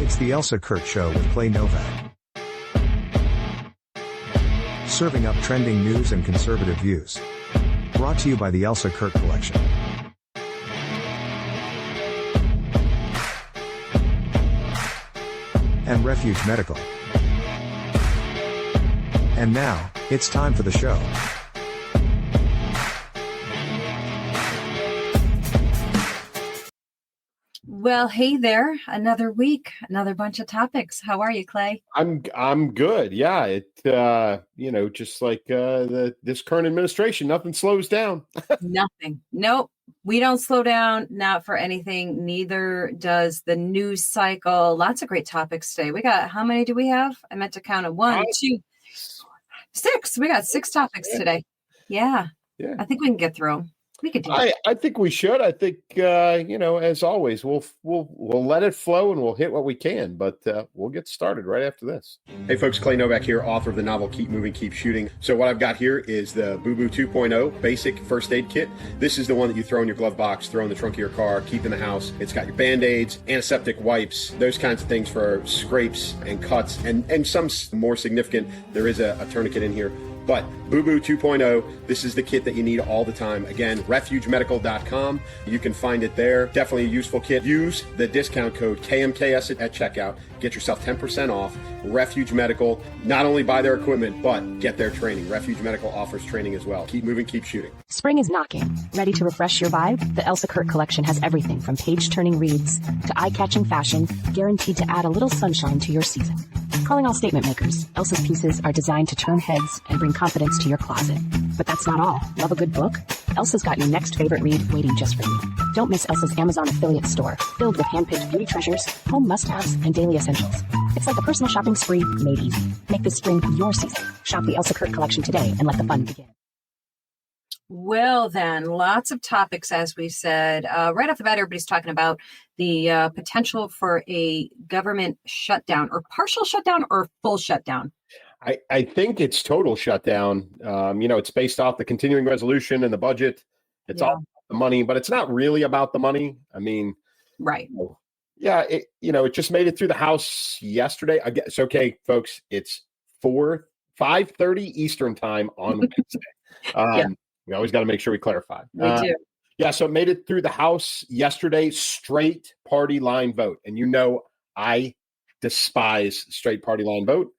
It's the Elsa Kurt Show with Clay Novak. Serving up trending news and conservative views. Brought to you by the Elsa Kurt Collection. And Refuge Medical. And now, it's time for the show. Well, hey there. Another week, another bunch of topics. How are you, Clay? I'm good. Yeah, just like this current administration, nothing slows down. Nothing. Nope. We don't slow down, not for anything. Neither does the news cycle. Lots of great topics today. We got, how many do we have? I meant to count it. 1, 2, 6. We got 6 topics today. Yeah. I think we can get through them. We could do it. I think we should. I think as always, we'll let it flow and we'll hit what we can. But we'll get started right after this. Hey folks, Clay Novak here, author of the novel Keep Moving, Keep Shooting. So what I've got here is the Boo Boo 2.0 basic first aid kit. This is the one that you throw in your glove box, throw in the trunk of your car, keep in the house. It's got your Band-Aids, antiseptic wipes, those kinds of things for scrapes and cuts, and some more significant. There is a tourniquet in here. But Boo Boo 2.0, this is the kit that you need all the time. Again, refugemedical.com. You can find it there. Definitely a useful kit. Use the discount code KMKS at checkout. Get yourself 10% off. Refuge Medical, not only buy their equipment, but get their training. Refuge Medical offers training as well. Keep moving, keep shooting. Spring is knocking. Ready to refresh your vibe? The Elsa Kurt collection has everything from page-turning reads to eye-catching fashion, guaranteed to add a little sunshine to your season. Calling all statement makers, Elsa's pieces are designed to turn heads and bring confidence to your closet. But that's not all. Love a good book? Elsa's got your next favorite read waiting just for you. Don't miss Elsa's Amazon affiliate store, filled with hand-picked beauty treasures, home must-haves, and daily essentials. It's like a personal shopping spree made easy. Make this spring your season. Shop the Elsa Kurt collection today and let the fun begin. Well, then, lots of topics, as we said. Right off the bat, everybody's talking about the potential for a government shutdown, or partial shutdown, or full shutdown. I think it's total shutdown. It's based off the continuing resolution and the budget. It's all about the money, but it's not really about the money. I mean, right. It just made it through the House yesterday. I guess, okay, folks, it's 5:30 Eastern time on Wednesday. We always got to make sure we clarify. We do. Yeah, so it made it through the House yesterday, straight party line vote. And I despise straight party line vote.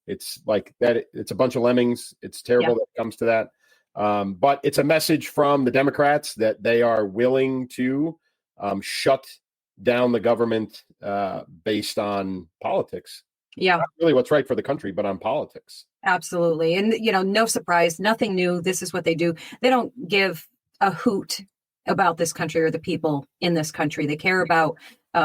It's like that. It's a bunch of lemmings. It's terrible that it comes to that. But it's a message from the Democrats that they are willing to shut down the government based on politics. Yeah. Not really what's right for the country, but on politics. Absolutely. And, no surprise, nothing new. This is what they do. They don't give a hoot about this country or the people in this country. They care about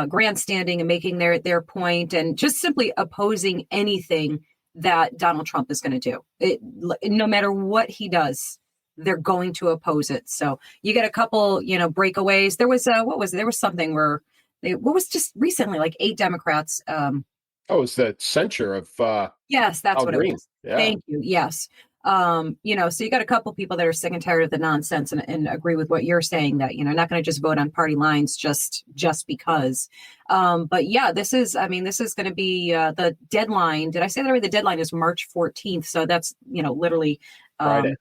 grandstanding and making their point and just simply opposing anything that Donald Trump is going to do. No matter what he does, they're going to oppose it. So you get a couple, breakaways. There was, there was something where, what was just recently, like 8 Democrats. It's the censure of yes, that's Al what Green. it was. Yeah. Thank you. Yes. So you got a couple people that are sick and tired of the nonsense and agree with what you're saying, that, not going to just vote on party lines just because. But yeah, this is going to be the deadline. Did I say that right? The deadline is March 14th. So that's, literally Friday.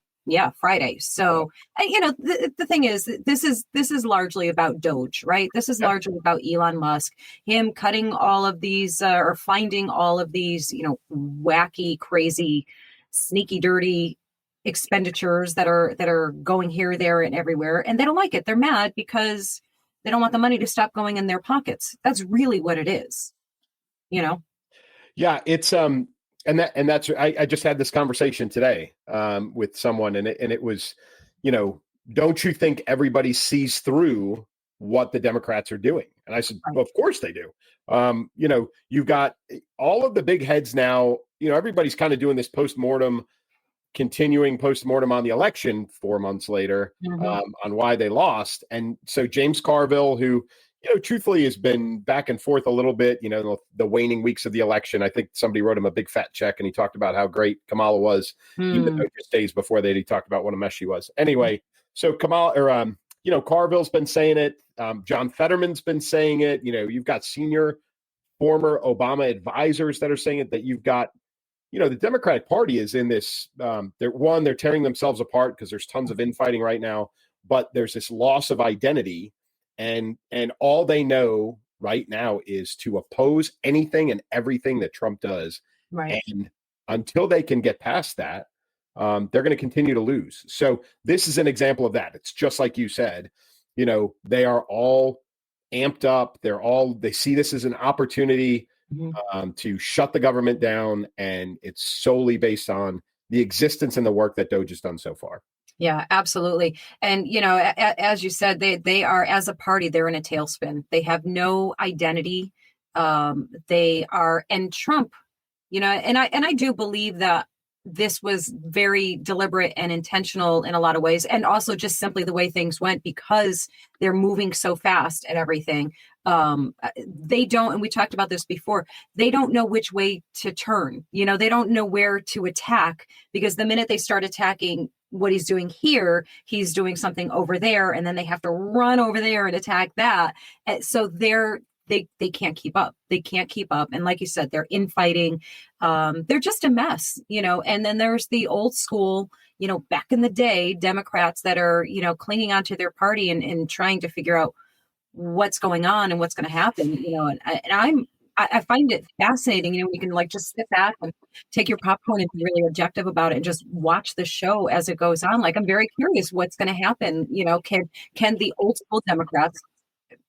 Friday. So, the thing is, this is largely about Doge, right? This is largely about Elon Musk, him cutting all of these or finding all of these, wacky, crazy, sneaky, dirty expenditures that are going here, there, and everywhere. And they don't like it. They're mad because they don't want the money to stop going in their pockets. That's really what it is, Yeah, it's And that's I just had this conversation today with someone, and it was, don't you think everybody sees through what the Democrats are doing? And I said, well, of course they do. You've got all of the big heads now. Everybody's kind of doing this continuing postmortem on the election 4 months later on why they lost. And so James Carville, who truthfully has been back and forth a little bit, the waning weeks of the election. I think somebody wrote him a big fat check and he talked about how great Kamala was, even though just days before that, he talked about what a mess she was. Anyway, so Carville's been saying it. John Fetterman's been saying it. You've got senior former Obama advisors that are saying it, that you've got, the Democratic Party is in this, they're tearing themselves apart because there's tons of infighting right now, but there's this loss of identity, and all they know right now is to oppose anything and everything that Trump does. Right. And until they can get past that, they're going to continue to lose. So this is an example of that. It's just like you said, they are all amped up. They see this as an opportunity to shut the government down. And it's solely based on the existence and the work that Doge has done so far. Yeah, absolutely. And, as you said, they are, as a party, they're in a tailspin. They have no identity. And Trump, and I do believe that this was very deliberate and intentional in a lot of ways, and also just simply the way things went because they're moving so fast at everything. They don't, and we talked about this before, they don't know which way to turn. They don't know where to attack, because the minute they start attacking what he's doing here, he's doing something over there, and then they have to run over there and attack that. And so they can't keep up. They can't keep up. And like you said, they're infighting. They're just a mess, and then there's the old school, back in the day, Democrats that are, clinging onto their party and trying to figure out what's going on and what's going to happen, and I find it fascinating. You can just sit back and take your popcorn and be really objective about it and just watch the show as it goes on. I'm very curious what's going to happen. Can the old school Democrats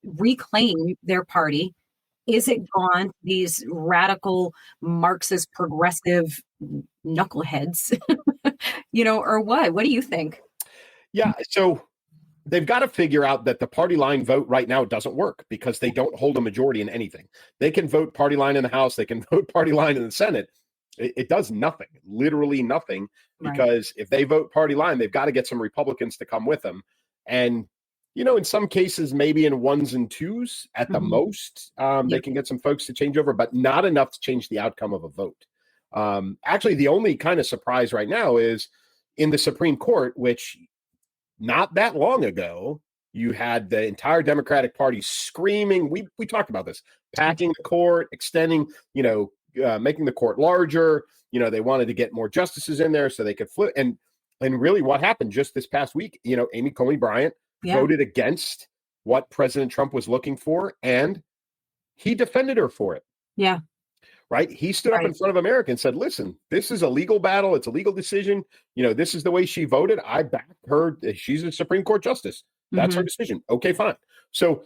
reclaim their party? Is it gone? These radical Marxist progressive knuckleheads, or what? What do you think? Yeah. So they've got to figure out that the party line vote right now doesn't work because they don't hold a majority in anything. They can vote party line in the House. They can vote party line in the Senate. It does nothing, literally nothing, because if they vote party line, they've got to get some Republicans to come with them. And, in some cases, maybe in ones and twos at the most, they can get some folks to change over, but not enough to change the outcome of a vote. Actually, the only kind of surprise right now is in the Supreme Court, which not that long ago, you had the entire Democratic Party screaming. We talked about this, packing the court, extending, making the court larger. They wanted to get more justices in there so they could flip. And really what happened just this past week, Amy Coney Bryant voted against what President Trump was looking for, and he defended her for it. Yeah. Right. He stood up in front of America and said, listen, this is a legal battle. It's a legal decision. This is the way she voted. I back her. She's a Supreme Court justice. That's her decision. Okay, fine. So,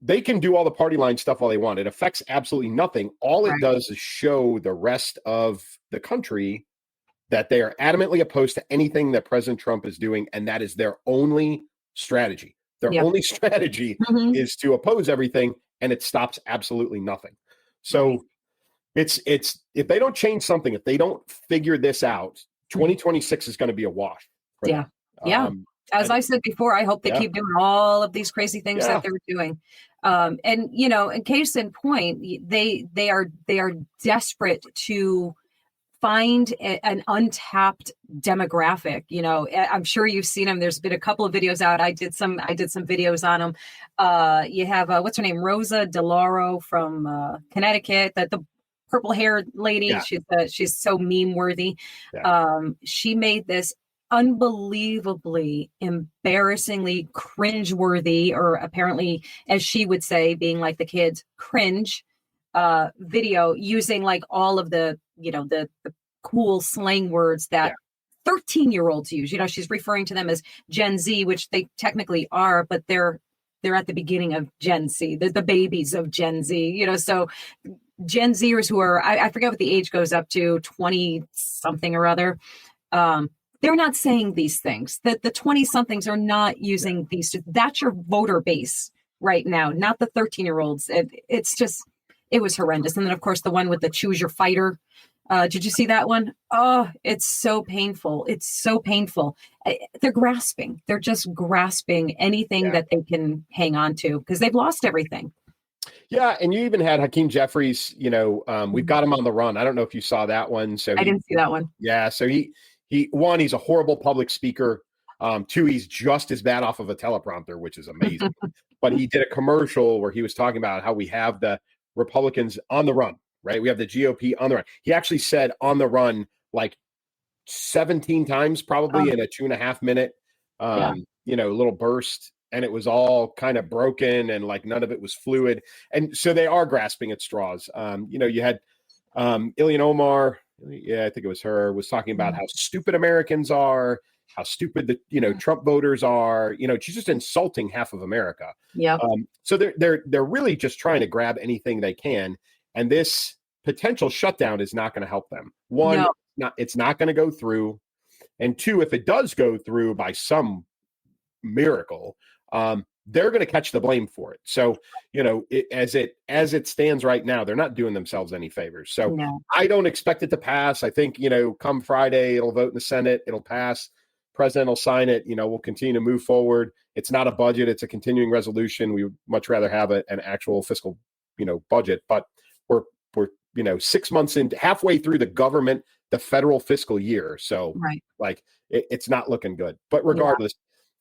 they can do all the party line stuff all they want. It affects absolutely nothing. All it does is show the rest of the country that they are adamantly opposed to anything that President Trump is doing. And that is their only strategy. Their only strategy is to oppose everything, and it stops absolutely nothing. So it's if they don't change something, if they don't figure this out, 2026 is going to be a wash. Yeah. As I said before, I hope they keep doing all of these crazy things that they're doing. And in case in point, they are desperate to find an untapped demographic. I'm sure you've seen them. There's been a couple of videos out. I did some videos on them. You have what's her name, Rosa DeLauro from Connecticut, that the purple haired lady. Yeah. She's so meme worthy. Yeah. She made this unbelievably, embarrassingly cringeworthy, or apparently, as she would say, being like the kids, cringe video, using all of the the cool slang words that 13-year-olds use. She's referring to them as Gen Z, which they technically are, but they're at the beginning of Gen Z. They're the babies of Gen Z. So Gen Zers who are, I forget what the age goes up to, 20 something or other. They're not saying these things. That the 20-somethings are not using these. That's your voter base right now, not the 13-year-olds. It's just, it was horrendous. And then, of course, the one with the choose your fighter. Did you see that one? Oh, it's so painful. It's so painful. They're grasping. They're just grasping anything that they can hang on to because they've lost everything. Yeah, and you even had Hakeem Jeffries. We've got him on the run. I don't know if you saw that one. So I didn't see that one. Yeah, so one, he's a horrible public speaker. Two, he's just as bad off of a teleprompter, which is amazing. But he did a commercial where he was talking about how we have the Republicans on the run, right? We have the GOP on the run. He actually said on the run like 17 times, probably in a 2.5 minute, little burst. And it was all kind of broken and like none of it was fluid. And so they are grasping at straws. You had Ilhan Omar, I think it was her, was talking about how stupid Americans are, how stupid the Trump voters are. She's just insulting half of America. Yeah. So they're really just trying to grab anything they can, and this potential shutdown is not going to help them. One, it's not going to go through, and two, if it does go through by some miracle, they're going to catch the blame for it. So, as it stands right now, they're not doing themselves any favors. So I don't expect it to pass. I think, come Friday, it'll vote in the Senate, it'll pass. President will sign it. We'll continue to move forward. It's not a budget. It's a continuing resolution. We would much rather have an actual fiscal, budget, but we're 6 months into, halfway through the federal fiscal year. So it's not looking good, but regardless,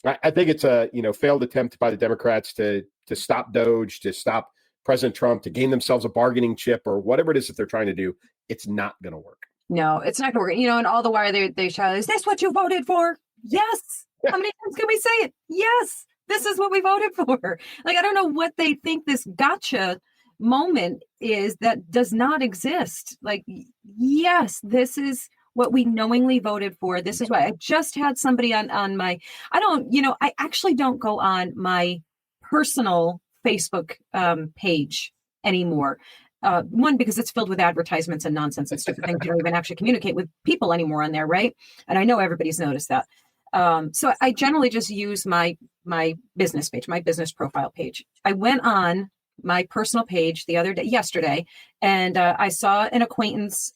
I think it's a failed attempt by the Democrats to stop Doge, to stop President Trump, to gain themselves a bargaining chip or whatever it is that they're trying to do. It's not going to work. No, it's not going to work. And all the while they shout, "Is this what you voted for?" Yes. How many times can we say it? Yes, this is what we voted for. Like, I don't know what they think this gotcha moment is that does not exist. Like, yes, this is what we knowingly voted for. This is why I just had somebody on my, I actually don't go on my personal Facebook page anymore. One, because it's filled with advertisements and nonsense and stupid things. You don't even actually communicate with people anymore on there, right? And I know everybody's noticed that. So I generally just use my business page, my business profile page. I went on my personal page yesterday, and I saw an acquaintance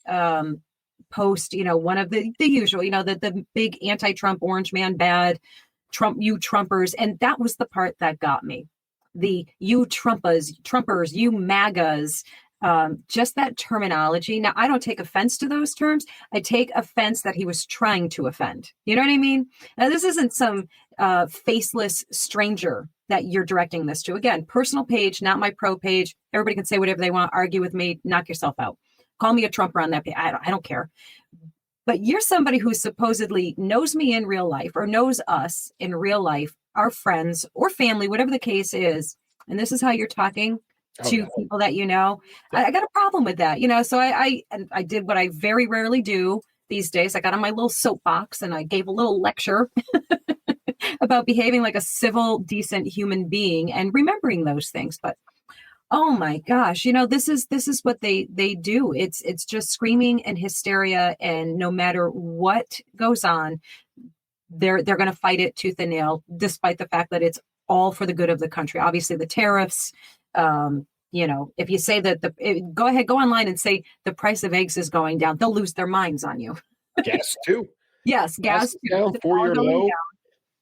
post, one of the usual, the big anti-Trump, orange man bad, Trump, you Trumpers. And that was the part that got me. The you Trumpers, you MAGAs, just that terminology. Now, I don't take offense to those terms. I take offense that he was trying to offend. You know what I mean? Now, this isn't some faceless stranger that you're directing this to. Again, personal page, not my pro page. Everybody can say whatever they want, argue with me, knock yourself out. Call me a Trumper on that page. I don't care. But you're somebody who supposedly knows me in real life or knows us in real life, our friends or family, whatever the case is. And this is how you're talking to people that you know. I got a problem with that, so I did what I very rarely do these days. I got on my little soapbox and I gave a little lecture about behaving like a civil, decent human being and remembering those things. But oh my gosh, this is what they do. It's just screaming and hysteria, and no matter what goes on, they're going to fight it tooth and nail, despite the fact that it's all for the good of the country. Obviously, the tariffs. If you say that go ahead, go online and say the price of eggs is going down, they'll lose their minds on you. Gas too. Yes, gas too. Down, 4-year low. Down.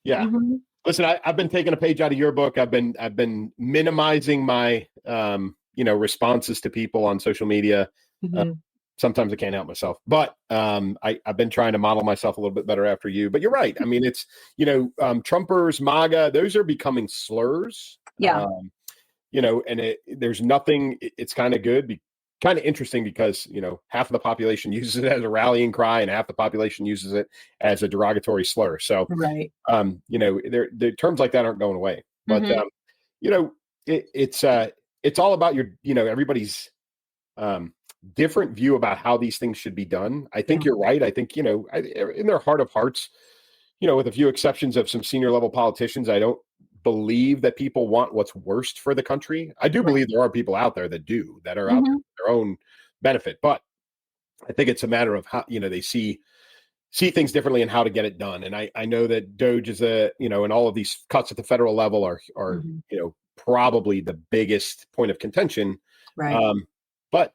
Yeah. Mm-hmm. Listen, I've been taking a page out of your book. I've been minimizing my responses to people on social media. Mm-hmm. Sometimes I can't help myself, but I've been trying to model myself a little bit better after you. But you're right. I mean, it's Trumpers, MAGA, those are becoming slurs. Yeah. And there's nothing. It's kind of good, kind of interesting because half of the population uses it as a rallying cry, and half the population uses it as a derogatory slur. So, right. The terms like that aren't going away. But it's all about everybody's different view about how these things should be done. I think you're right. I think in their heart of hearts, with a few exceptions of some senior level politicians, I don't believe that people want what's worst for the country. I do believe there are people out there that are out there for their own benefit, but I think it's a matter of how they see things differently and how to get it done. And I know that Doge is and all of these cuts at the federal level are probably the biggest point of contention. Right. But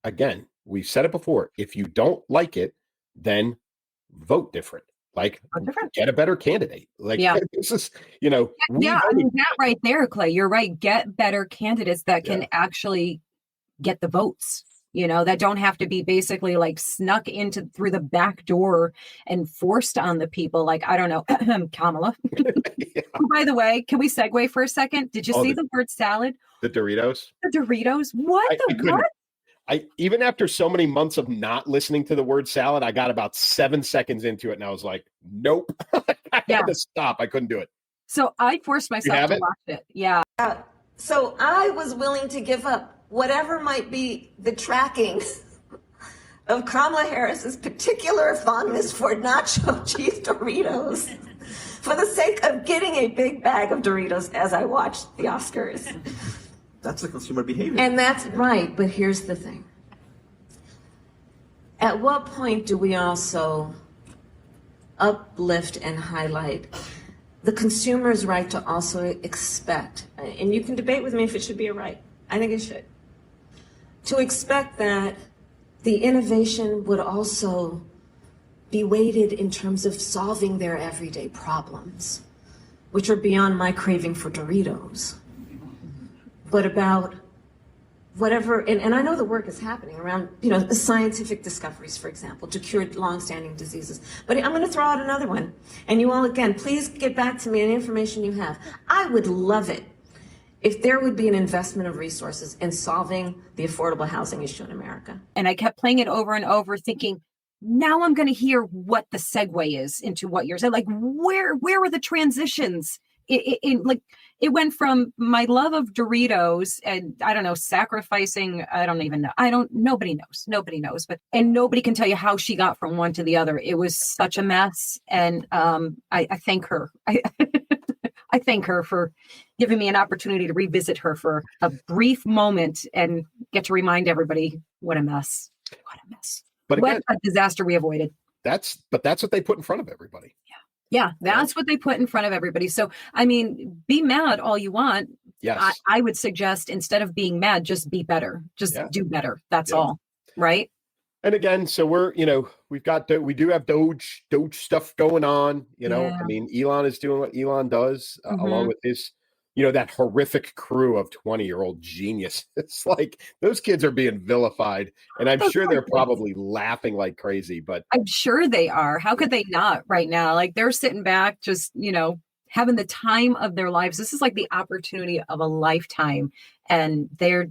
again, we've said it before. If you don't like it, then vote different. Like, get a better candidate. Like, this is, I mean, that right there, Clay, you're right. Get better candidates that can actually get the votes, that don't have to be basically like snuck through the back door and forced on the people. Like, I don't know, Kamala. Oh, by the way, can we segue for a second? Did you see the word salad? The Doritos. The Doritos? What what? Even after so many months of not listening to the word salad, I got about 7 seconds into it and I was like, nope. I had to stop. I couldn't do it. So I forced myself to watch it. Yeah. So I was willing to give up whatever might be the tracking of Kamala Harris's particular fondness for nacho cheese Doritos for the sake of getting a big bag of Doritos as I watched the Oscars. That's the consumer behavior. And that's right, but here's the thing. At what point do we also uplift and highlight the consumer's right to also expect, and you can debate with me if it should be a right, I think it should, to expect that the innovation would also be weighted in terms of solving their everyday problems, which are beyond my craving for Doritos, but about whatever, and I know the work is happening around, scientific discoveries, for example, to cure long-standing diseases. But I'm going to throw out another one. And you all, again, please get back to me any information you have. I would love it if there would be an investment of resources in solving the affordable housing issue in America. And I kept playing it over and over thinking, now I'm going to hear what the segue is into what you're saying. Like, where were the transitions? It went from my love of Doritos and I don't know, sacrificing, I don't even know. Nobody knows, and nobody can tell you how she got from one to the other. It was such a mess. And I thank her. I thank her for giving me an opportunity to revisit her for a brief moment and get to remind everybody what a mess. But again, what a disaster we avoided. That's what they put in front of everybody. Yeah, that's what they put in front of everybody. So, I mean, be mad all you want. Yes. I would suggest instead of being mad, just be better. Just do better. That's all. Right. And again, so we do have Doge stuff going on. I mean, Elon is doing what Elon does along with his, that horrific crew of 20-year-old genius. It's like those kids are being vilified, and I'm sure they're probably laughing like crazy. But I'm sure they are. How could they not right now? Like they're sitting back, just having the time of their lives. This is like the opportunity of a lifetime, and they're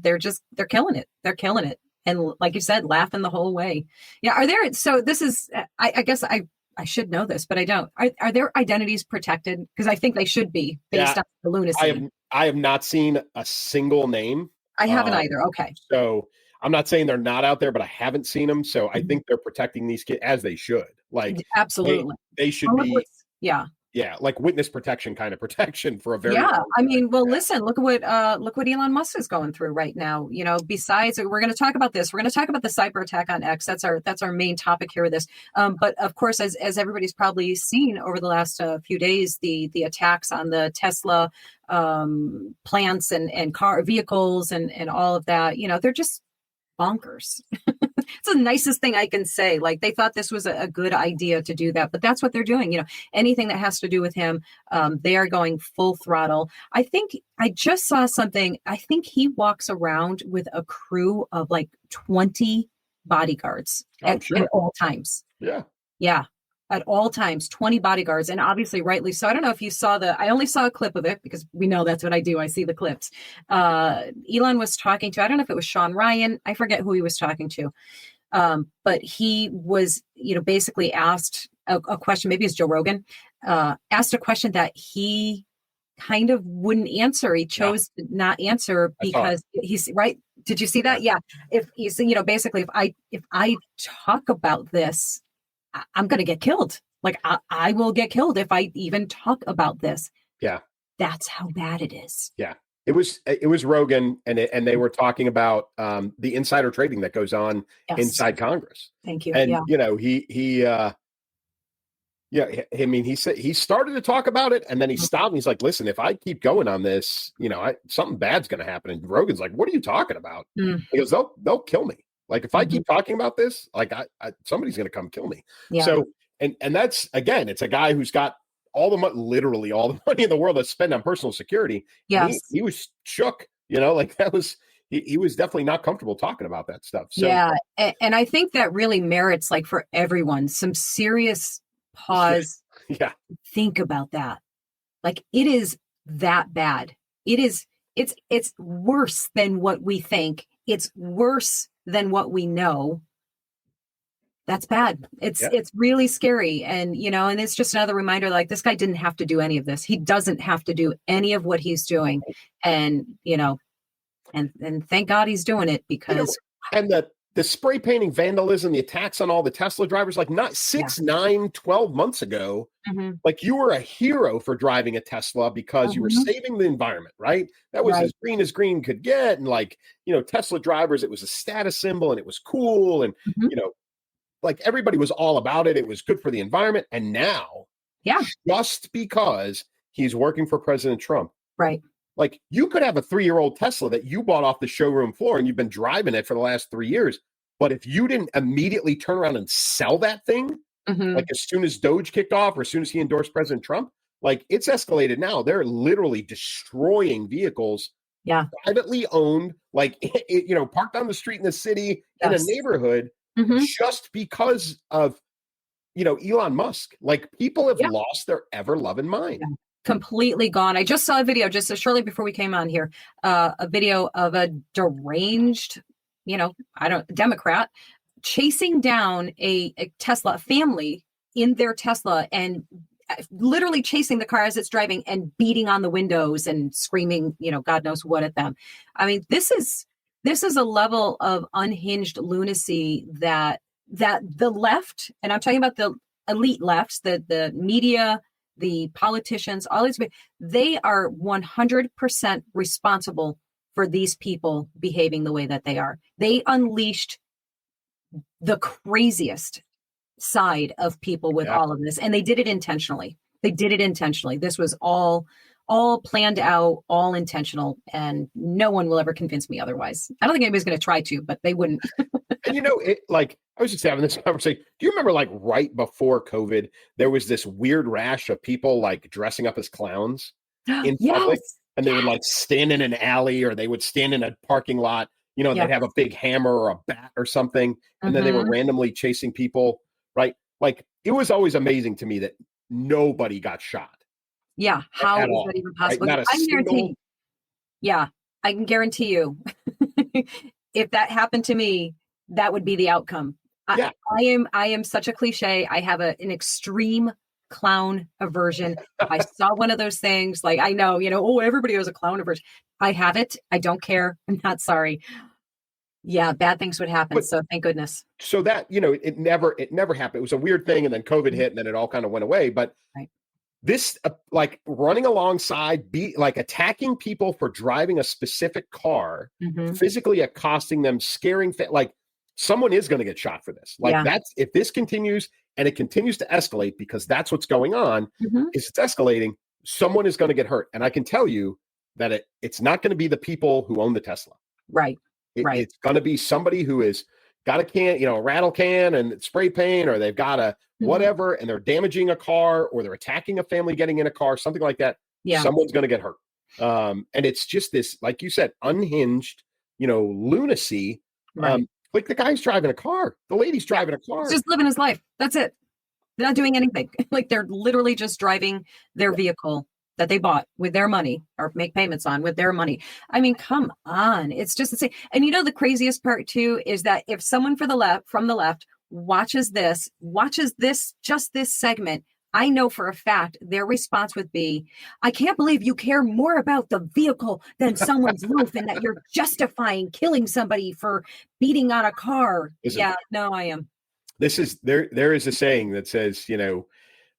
killing it. They're killing it. And like you said, laughing the whole way. Yeah. So this is, I guess I should know this, but I don't. Are their identities protected? Because I think they should be based on the lunacy. I have not seen a single name. I haven't either. Okay. So I'm not saying they're not out there, but I haven't seen them. So I think they're protecting these kids as they should. Like absolutely, they should be. Yeah, like witness protection kind of protection for a very I mean, well, listen, look what Elon Musk is going through right now. Besides, we're going to talk about this. We're going to talk about the cyber attack on X. That's our main topic here with this. But of course, as everybody's probably seen over the last few days, the attacks on the Tesla plants and car vehicles and all of that. They're just bonkers. It's the nicest thing I can say. Like they thought this was a good idea to do that, but that's what they're doing. Anything that has to do with him, they are going full throttle. I think I just saw something. I think he walks around with a crew of like 20 bodyguards at all times. Yeah. At all times, 20 bodyguards, and obviously rightly so. I don't know if you saw I only saw a clip of it because we know that's what I do. I see the clips. Elon was talking to, I don't know if it was Sean Ryan. I forget who he was talking to. But he was, basically asked a question, maybe it's Joe Rogan, asked a question that he kind of wouldn't answer. He chose to not answer because he's right. Did you see that? Yeah. If he's, basically if I talk about this, I'm going to get killed. Like I will get killed if I even talk about this. Yeah. That's how bad it is. Yeah. It was Rogan and they were talking about the insider trading that goes on inside Congress. Thank you. And, he said he started to talk about it and then he stopped and he's like, listen, if I keep going on this, something bad's going to happen. And Rogan's like, what are you talking about? He goes, they'll kill me. Like if I keep talking about this, like somebody's going to come kill me. Yeah. So, and that's, again, it's a guy who's got all the money, literally all the money in the world to spend on personal security. Yes. He was shook, like that was, he was definitely not comfortable talking about that stuff. So, yeah. And I think that really merits, like for everyone, some serious pause. Yeah. Think about that. Like, it is that bad. It's worse than what we think. It's worse than what we know. That's bad. It's really scary. And, and it's just another reminder, like, this guy didn't have to do any of this. He doesn't have to do any of what he's doing. And, and thank God he's doing it, because and the spray painting, vandalism, the attacks on all the Tesla drivers, like not 6, 9, 12 months ago, like you were a hero for driving a Tesla because you were saving the environment, right? That was as green could get. And like, Tesla drivers, it was a status symbol and it was cool. And, like everybody was all about it. It was good for the environment. And now, just because he's working for President Trump, right? Like, you could have a 3-year-old Tesla that you bought off the showroom floor and you've been driving it for the last 3 years. But if you didn't immediately turn around and sell that thing, like as soon as Doge kicked off or as soon as he endorsed President Trump, like it's escalated now. They're literally destroying vehicles, privately owned, like, parked on the street in the city, in a neighborhood, just because of, Elon Musk. Like, people have lost their ever-loving mind. Yeah. Completely gone. I just saw a video just shortly before we came on here, a video of a deranged, Democrat chasing down a Tesla family in their Tesla and literally chasing the car as it's driving and beating on the windows and screaming, God knows what at them. I mean, this is a level of unhinged lunacy that the left, and I'm talking about the elite lefts, the media, the politicians, all these, they are 100% responsible for these people behaving the way that they are. They unleashed the craziest side of people with all of this, and they did it intentionally. This was all planned out, all intentional, and no one will ever convince me otherwise. I don't think anybody's going to try to, but they wouldn't. And I was just having this conversation. Do you remember, like, right before COVID, there was this weird rash of people like dressing up as clowns in public, and they would like stand in an alley or they would stand in a parking lot. They'd have a big hammer or a bat or something, and then they were randomly chasing people, right? Like, it was always amazing to me that nobody got shot. Yeah, how is that even possible? Right? I can guarantee you, if that happened to me, that would be the outcome. I am such a cliche. I have an extreme clown aversion. I saw one of those things, like, I know, everybody has a clown aversion. I have it. I don't care. I'm not sorry. Yeah, bad things would happen. So thank goodness. So that, it never happened. It was a weird thing, and then COVID hit, and then it all kind of went away. But this, like, running alongside, attacking people for driving a specific car, physically accosting them, scaring, like, someone is going to get shot for this. Like, that's, if this continues and it continues to escalate, because that's what's going on, is it's escalating, someone is going to get hurt. And I can tell you that it's not going to be the people who own the Tesla. Right. It's going to be somebody who has got a can, a rattle can and spray paint, or they've got a whatever, and they're damaging a car, or they're attacking a family getting in a car, something like that. Yeah. Someone's going to get hurt. And it's just this, like you said, unhinged, lunacy. Right. Like, the guy's driving a car. The lady's driving a car. He's just living his life. That's it. They're not doing anything. Like, they're literally just driving their vehicle that they bought with their money, or make payments on with their money. I mean, come on. It's just insane. And the craziest part too is that if someone from the left watches this, just this segment, I know for a fact their response would be, I can't believe you care more about the vehicle than someone's life, and that you're justifying killing somebody for beating on a car. I am. This is, there is a saying that says,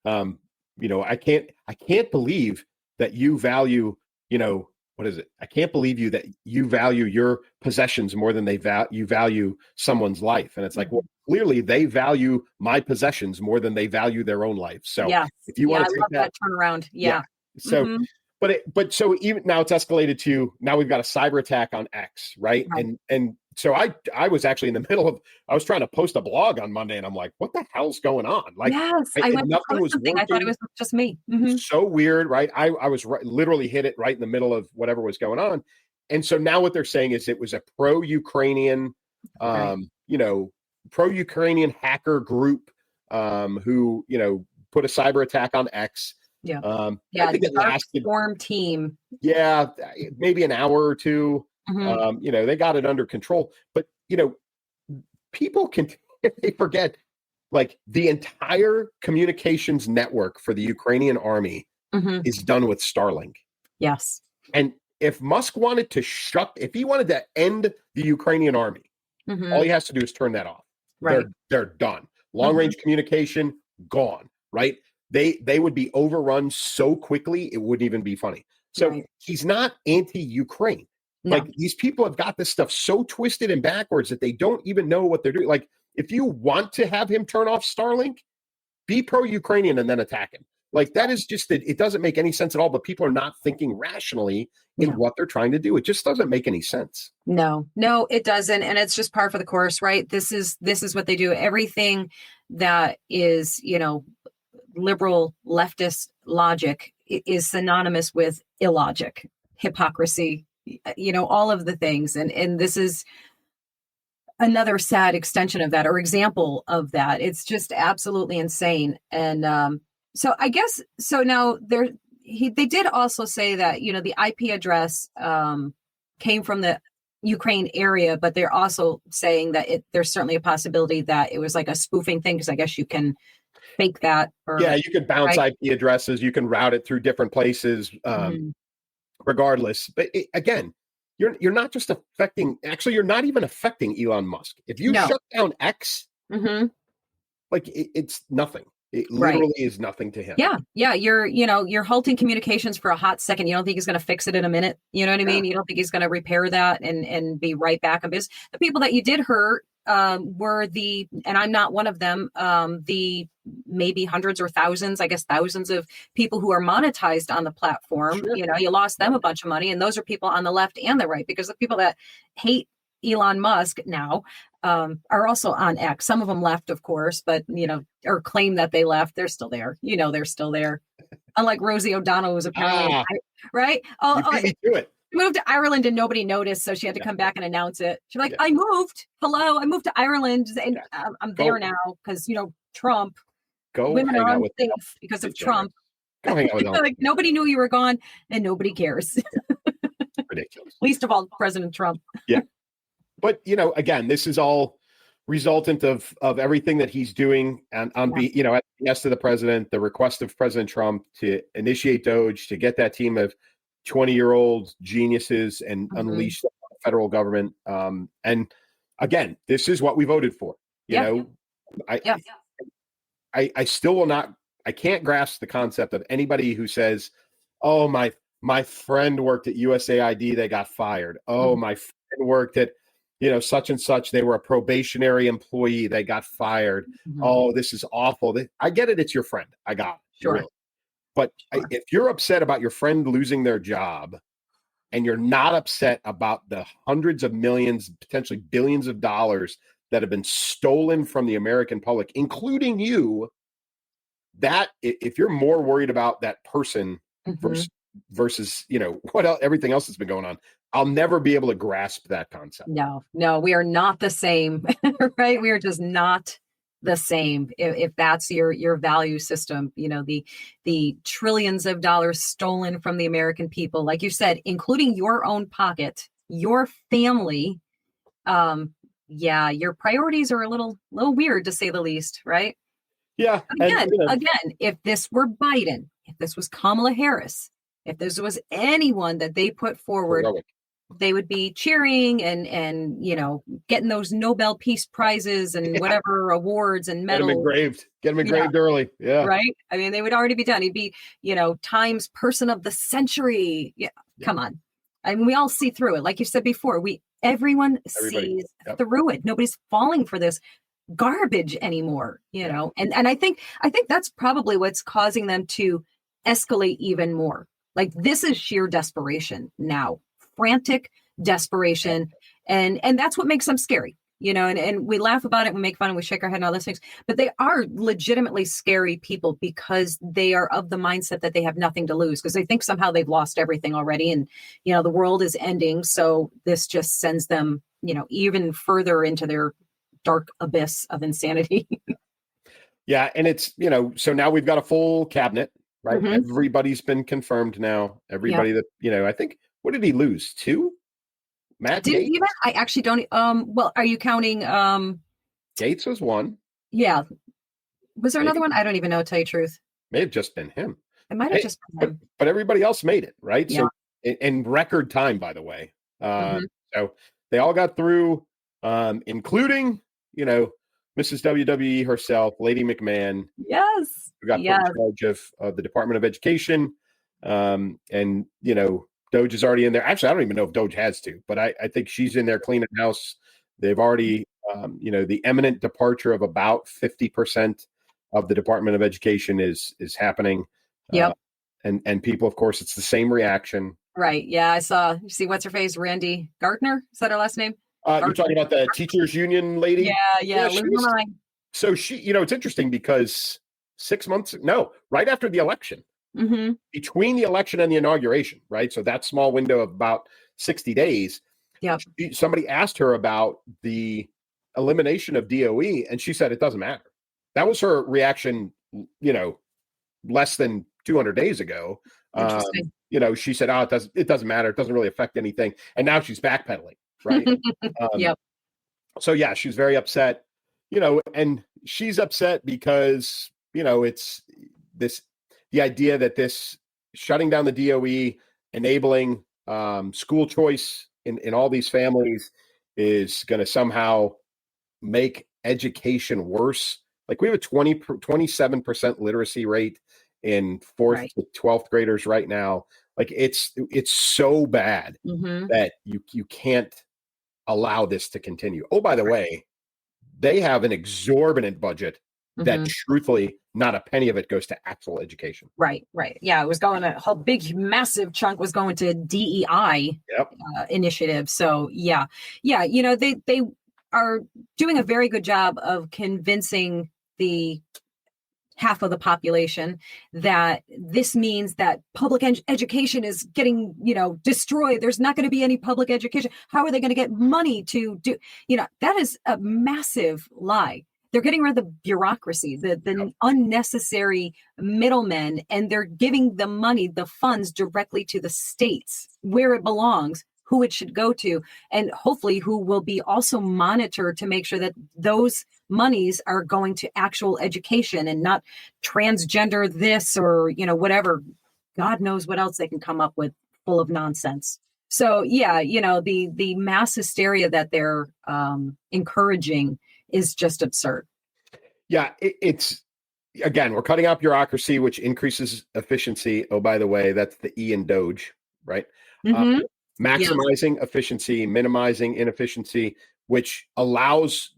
I can't believe that you value, what is it? I can't believe that you value your possessions more than you value someone's life. And it's like, well, clearly they value my possessions more than they value their own life. So if you want to take that turnaround. Yeah. So, but so even now it's escalated to, now we've got a cyber attack on X, right? And so I was actually in the middle of, I was trying to post a blog on Monday, and I'm like, what the hell's going on? Like, I went to post something. I thought it was just me. So weird, right? I was literally hit it right in the middle of whatever was going on. And so now what they're saying is it was a pro-Ukrainian, pro-Ukrainian hacker group who, put a cyber attack on X. Yeah. I think it Dark lasted. Storm team. Yeah, maybe an hour or two. Mhm. They got it under control. But people can they forget, like, the entire communications network for the Ukrainian army Mhm. is done with Starlink. Yes. And if Musk wanted to if he wanted to end the Ukrainian army, all he has to do is turn that off. Right. They're done. Long range communication gone. Right? They would be overrun so quickly it wouldn't even be funny. So he's not anti-Ukraine. No. Like, these people have got this stuff so twisted and backwards that they don't even know what they're doing. Like, if you want to have him turn off Starlink, be pro-Ukrainian and then attack him. Like, that is just, it doesn't make any sense at all, but people are not thinking rationally in what they're trying to do. It just doesn't make any sense. No, it doesn't. And it's just par for the course, right? This is what they do. Everything that is, liberal leftist logic is synonymous with illogic, hypocrisy, all of the things. And this is another sad extension of that, or example of that. It's just absolutely insane. And so I guess, so now they did also say that, the IP address came from the Ukraine area, but they're also saying that there's certainly a possibility that it was like a spoofing thing, because I guess you can fake that. You can bounce IP addresses, you can route it through different places, regardless. But again, you're not just affecting, actually, you're not even affecting Elon Musk. If you shut down X, like, it's nothing. It literally is nothing to him. Yeah. You're halting communications for a hot second. You don't think he's going to fix it in a minute. You know what I mean? You don't think he's going to repair that and be right back on business. The people that you did hurt were and I'm not one of them, the maybe hundreds or thousands, I guess thousands of people who are monetized on the platform. Sure. You lost them a bunch of money, and those are people on the left and the right, because the people that hate Elon Musk now are also on X. Some of them left, of course, but or claim that they left. They're still there. They're still there. Unlike Rosie O'Donnell, who's apparently right. You do it. Moved to Ireland and nobody noticed, so she had to come back and announce it. She's like, I moved. Hello, I moved to Ireland, and I'm there now because Trump. Go women hang are out with unsafe because of Trump. Go hang out with like, nobody knew you were gone, and nobody cares. Ridiculous. Least of all, President Trump. Yeah, but again, this is all resultant of everything that he's doing, and at the behest of the president, the request of President Trump to initiate Doge, to get that team of 20-year-old geniuses and unleash the federal government. And again, this is what we voted for. I still will not. I can't grasp the concept of anybody who says, "Oh, my friend worked at USAID, they got fired. Oh, my friend worked at such and such, they were a probationary employee, they got fired. Oh, this is awful." I get it. It's your friend. I got it. Sure. Really. But if you're upset about your friend losing their job, and you're not upset about the hundreds of millions, potentially billions of dollars that have been stolen from the American public, including you, that if you're more worried about that person versus what else, everything else that's been going on, I'll never be able to grasp that concept. No, we are not the same, right? We are just not the same. If that's your value system, the trillions of dollars stolen from the American people, like you said, including your own pocket, your family. Your priorities are a little weird, to say the least, right? Yeah. Again, if this were Biden, if this was Kamala Harris, if this was anyone that they put forward, they would be cheering and getting those Nobel Peace Prizes and whatever awards and medals. Get them engraved early. Yeah. Right. I mean, they would already be done. He'd be, Times Person of the Century. Yeah. Come on. I mean, we all see through it. Like you said before, everyone sees through it. Nobody's falling for this garbage anymore, and I think that's probably what's causing them to escalate even more. Like, this is sheer desperation now, frantic desperation, and that's what makes them scary, and we laugh about it, we make fun, and we shake our head and all those things, but they are legitimately scary people because they are of the mindset that they have nothing to lose, because they think somehow they've lost everything already, and the world is ending, so this just sends them even further into their dark abyss of insanity. Yeah. And it's, so now we've got a full cabinet. right? Everybody's been confirmed now. Everybody that, I think, what did he lose? 2? Matt Didn't Gates? even, I actually don't, well, are you counting, Gates was 1. yeah. Was there another Maybe. one? I don't even know, to tell you the truth. May have just been him. It might have just been him. But everybody else made it, right? Yeah. So in record time, by the way. So they all got through, including, Mrs. WWE herself, Lady McMahon. Yes. Who got put in charge of the Department of Education. And, Doge is already in there. Actually, I don't even know if Doge has to, but I think she's in there cleaning house. They've already, the imminent departure of about 50% of the Department of Education is happening. Yep. And people, of course, it's the same reaction. Right. Yeah, I saw. You see, what's her face? Randy Gardner. Is that her last name? You're talking about the teachers union lady? Yeah. So she, it's interesting because 6 months, right after the election, between the election and the inauguration, right? So that small window of about 60 days, somebody asked her about the elimination of DOE, and she said it doesn't matter. That was her reaction, less than 200 days ago. She said, it doesn't matter. It doesn't really affect anything. And now she's backpedaling, right? So yeah, she's very upset, and she's upset because, it's the idea that this shutting down the DOE, enabling school choice in all these families is going to somehow make education worse. Like we have a 27% literacy rate in 4th to 12th graders right now. Like it's so bad that you can't allow this to continue. Oh, by the way, they have an exorbitant budget that truthfully, not a penny of it goes to actual education. Right. Yeah, it was going a whole big, massive chunk was going to DEI initiative. So yeah, they are doing a very good job of convincing the half of the population that this means that public education is getting, destroyed. There's not going to be any public education. How are they going to get money to do, that is a massive lie. They're getting rid of the bureaucracy, the unnecessary middlemen, and they're giving the money, the funds directly to the states where it belongs, who it should go to, and hopefully who will be also monitored to make sure that those monies are going to actual education and not transgender this or, whatever. God knows what else they can come up with full of nonsense. So, yeah, the mass hysteria that they're encouraging is just absurd. Yeah, it's again, we're cutting out bureaucracy, which increases efficiency. Oh, by the way, that's the E in Doge, right? Maximizing efficiency, minimizing inefficiency, which allows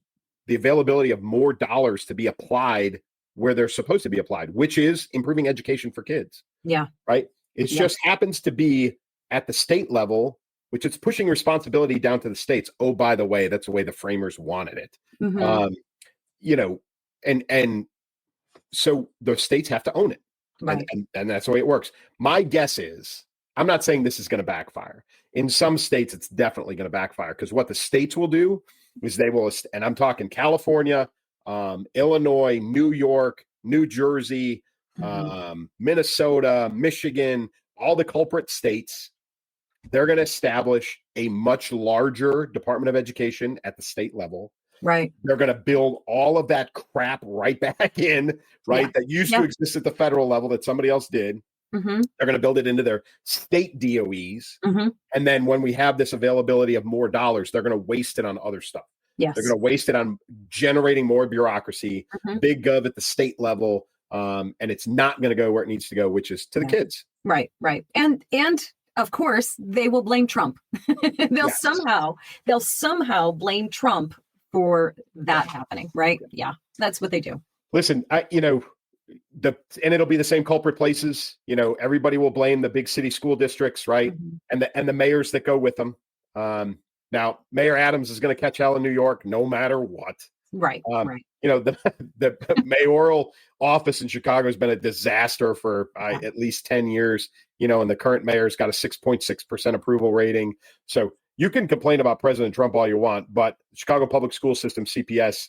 the availability of more dollars to be applied where they're supposed to be applied, which is improving education for kids. Yeah. Right. It just happens to be at the state level, which it's pushing responsibility down to the states. Oh, by the way, that's the way the framers wanted it. And so the states have to own it. Right. And that's the way it works. My guess is, I'm not saying this is going to backfire. In some states, it's definitely going to backfire because what the states will do is they will, and I'm talking California, Illinois, New York, New Jersey, Minnesota, Michigan, all the culprit states, they're going to establish a much larger Department of Education at the state level. Right. They're going to build all of that crap right back in, right? Yeah. That used to exist at the federal level that somebody else did. They're going to build it into their state DOEs. And then when we have this availability of more dollars, they're going to waste it on other stuff. Yes. They're going to waste it on generating more bureaucracy, big gov at the state level. And it's not going to go where it needs to go, which is to the kids. Right. And of course, they will blame Trump. They'll somehow blame Trump for that happening. Right. Yeah, that's what they do. Listen, and it'll be the same culprit places. Everybody will blame the big city school districts, right? And the mayors that go with them. Now, Mayor Adams is going to catch hell in New York, no matter what. Right. The mayoral office in Chicago has been a disaster for at least 10 years. And the current mayor's got a 6.6% approval rating. So you can complain about President Trump all you want, but Chicago Public School System, CPS,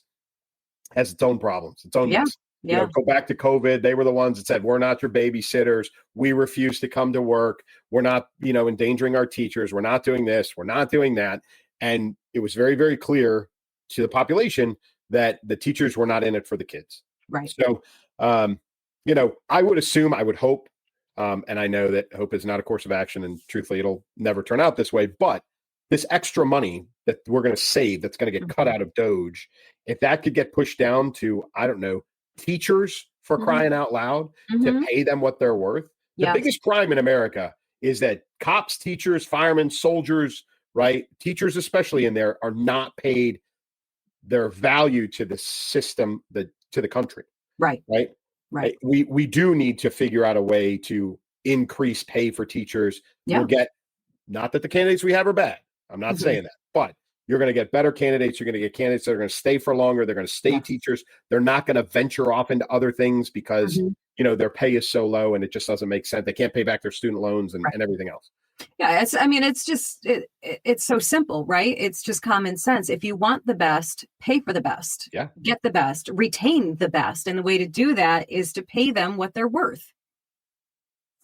has its own problems, its own mess. Yeah. Go back to COVID. They were the ones that said, we're not your babysitters. We refuse to come to work. We're not, endangering our teachers. We're not doing this. We're not doing that. And it was very, very clear to the population that the teachers were not in it for the kids. Right. So, I would assume, I would hope, and I know that hope is not a course of action, and truthfully, it'll never turn out this way, but this extra money that we're going to save, that's going to get cut out of Doge, if that could get pushed down to, I don't know, teachers for crying out loud, to pay them what they're worth. The biggest crime in America is that cops, teachers, firemen, soldiers, right? Teachers, especially in there, are not paid their value to the system, to the country. Right. We do need to figure out a way to increase pay for teachers. You'll get, not that the candidates we have are bad. I'm not saying that, but you're going to get better candidates. You're going to get candidates that are going to stay for longer. They're going to stay teachers. They're not going to venture off into other things because, their pay is so low and it just doesn't make sense. They can't pay back their student loans and everything else. Yeah. It's so simple, right? It's just common sense. If you want the best, pay for the best, get the best, retain the best. And the way to do that is to pay them what they're worth.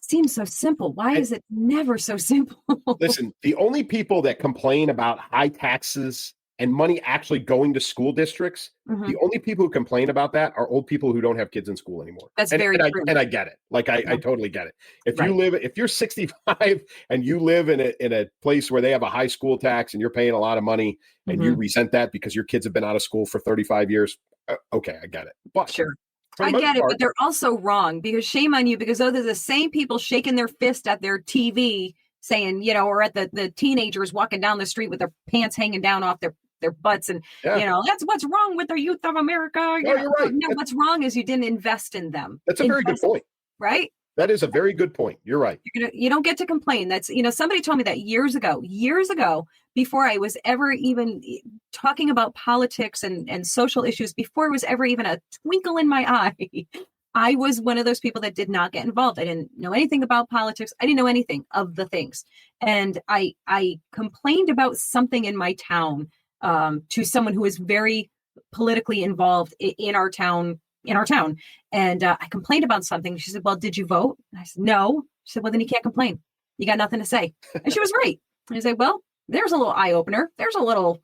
Seems so simple. Why is it never so simple? Listen, the only people that complain about high taxes and money actually going to school districts, the only people who complain about that are old people who don't have kids in school anymore. That's very true. I get it. Like I totally get it. If you're 65 and you live in a place where they have a high school tax and you're paying a lot of money and you resent that because your kids have been out of school for 35 years, okay, I get it. But sure. I get it, but they're also wrong, because shame on you, because they're the same people shaking their fist at their TV saying, or at the teenagers walking down the street with their pants hanging down off their butts. And, that's what's wrong with the youth of America. You're right. No, what's wrong is you didn't invest in them. That's a very good point. Right? That is a very good point. You're right. You don't get to complain. That's, somebody told me that years ago, before I was ever even talking about politics and social issues, before it was ever even a twinkle in my eye, I was one of those people that did not get involved. I didn't know anything about politics. I didn't know anything of the things. And I complained about something in my town to someone who is very politically involved in our town. And I complained about something. She said, well, did you vote? And I said, no. She said, well, then you can't complain. You got nothing to say. And she was right. And I said, well, there's a little eye opener. There's a little,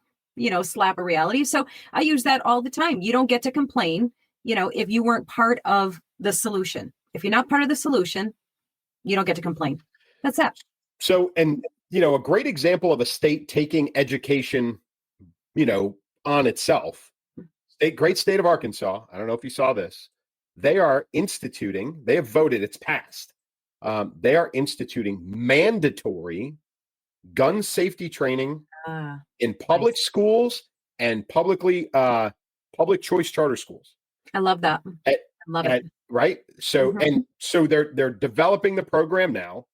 slap of reality. So I use that all the time. You don't get to complain, if you weren't part of the solution. If you're not part of the solution, you don't get to complain. That's that. So, and, a great example of a state taking education, on itself. Great state of Arkansas. I don't know if you saw this. They have voted, it's passed. They are instituting mandatory gun safety training in public schools and public choice charter schools. I love that. I love it. Right. So, so they're developing the program now.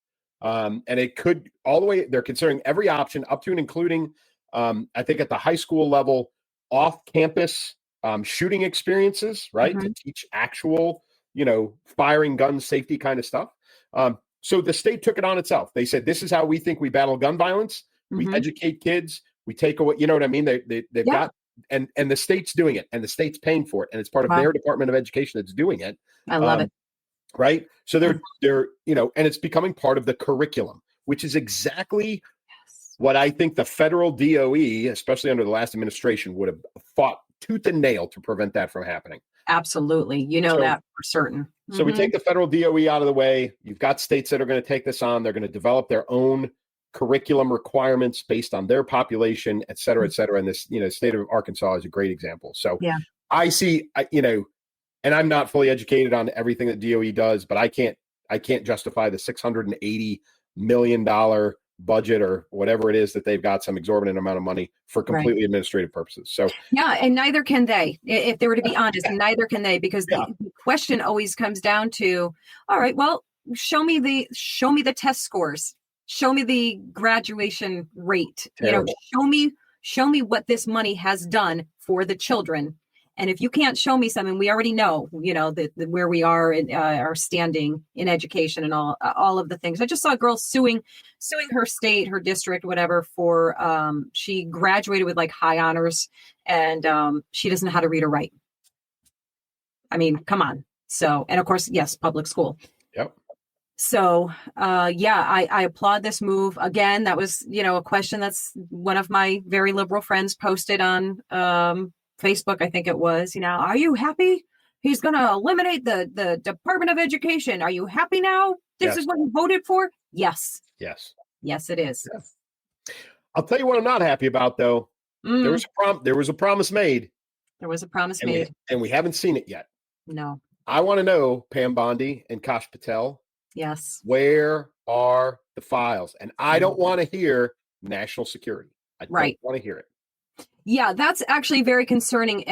And it could all the way, they're considering every option up to and including, I think at the high school level, off campus shooting experiences, right? To teach actual, firing gun safety kind of stuff. So the state took it on itself. They said, this is how we think we battle gun violence. We educate kids. We take away, you know what I mean? They've got, and the state's doing it, and the state's paying for it. And it's part of their Department of Education that's doing it. I love it. Right. So they're, and it's becoming part of the curriculum, which is exactly what I think the federal DOE, especially under the last administration, would have fought tooth and nail to prevent that from happening. Absolutely. That for certain. So we take the federal DOE out of the way. You've got states that are going to take this on. They're going to develop their own curriculum requirements based on their population, et cetera, et cetera. And this, state of Arkansas is a great example. So I see, and I'm not fully educated on everything that DOE does, but I can't justify the $680 million budget or whatever it is that they've got, some exorbitant amount of money for completely administrative purposes. So and neither can they. If they were to be honest, neither can they, because the question always comes down to, all right, well, show me the test scores, show me the graduation rate, Terrible. show me what this money has done for the children. And if you can't show me something, we already know, where we are in our standing in education and all of the things. I just saw a girl suing her state, her district, whatever, for she graduated with like high honors, and she doesn't know how to read or write. I mean, come on. So, and of course, yes, public school. Yep. So, I applaud this move. Again, that was, a question that's one of my very liberal friends posted on Facebook, I think it was, are you happy? He's going to eliminate the Department of Education. Are you happy now? This is what you voted for? Yes. Yes. Yes, it is. Yes. I'll tell you what I'm not happy about, though. There was a promise made. There was a promise made. And we haven't seen it yet. No. I want to know, Pam Bondi and Kash Patel. Yes. Where are the files? And I don't want to hear national security. I don't want to hear it. Yeah, that's actually very concerning.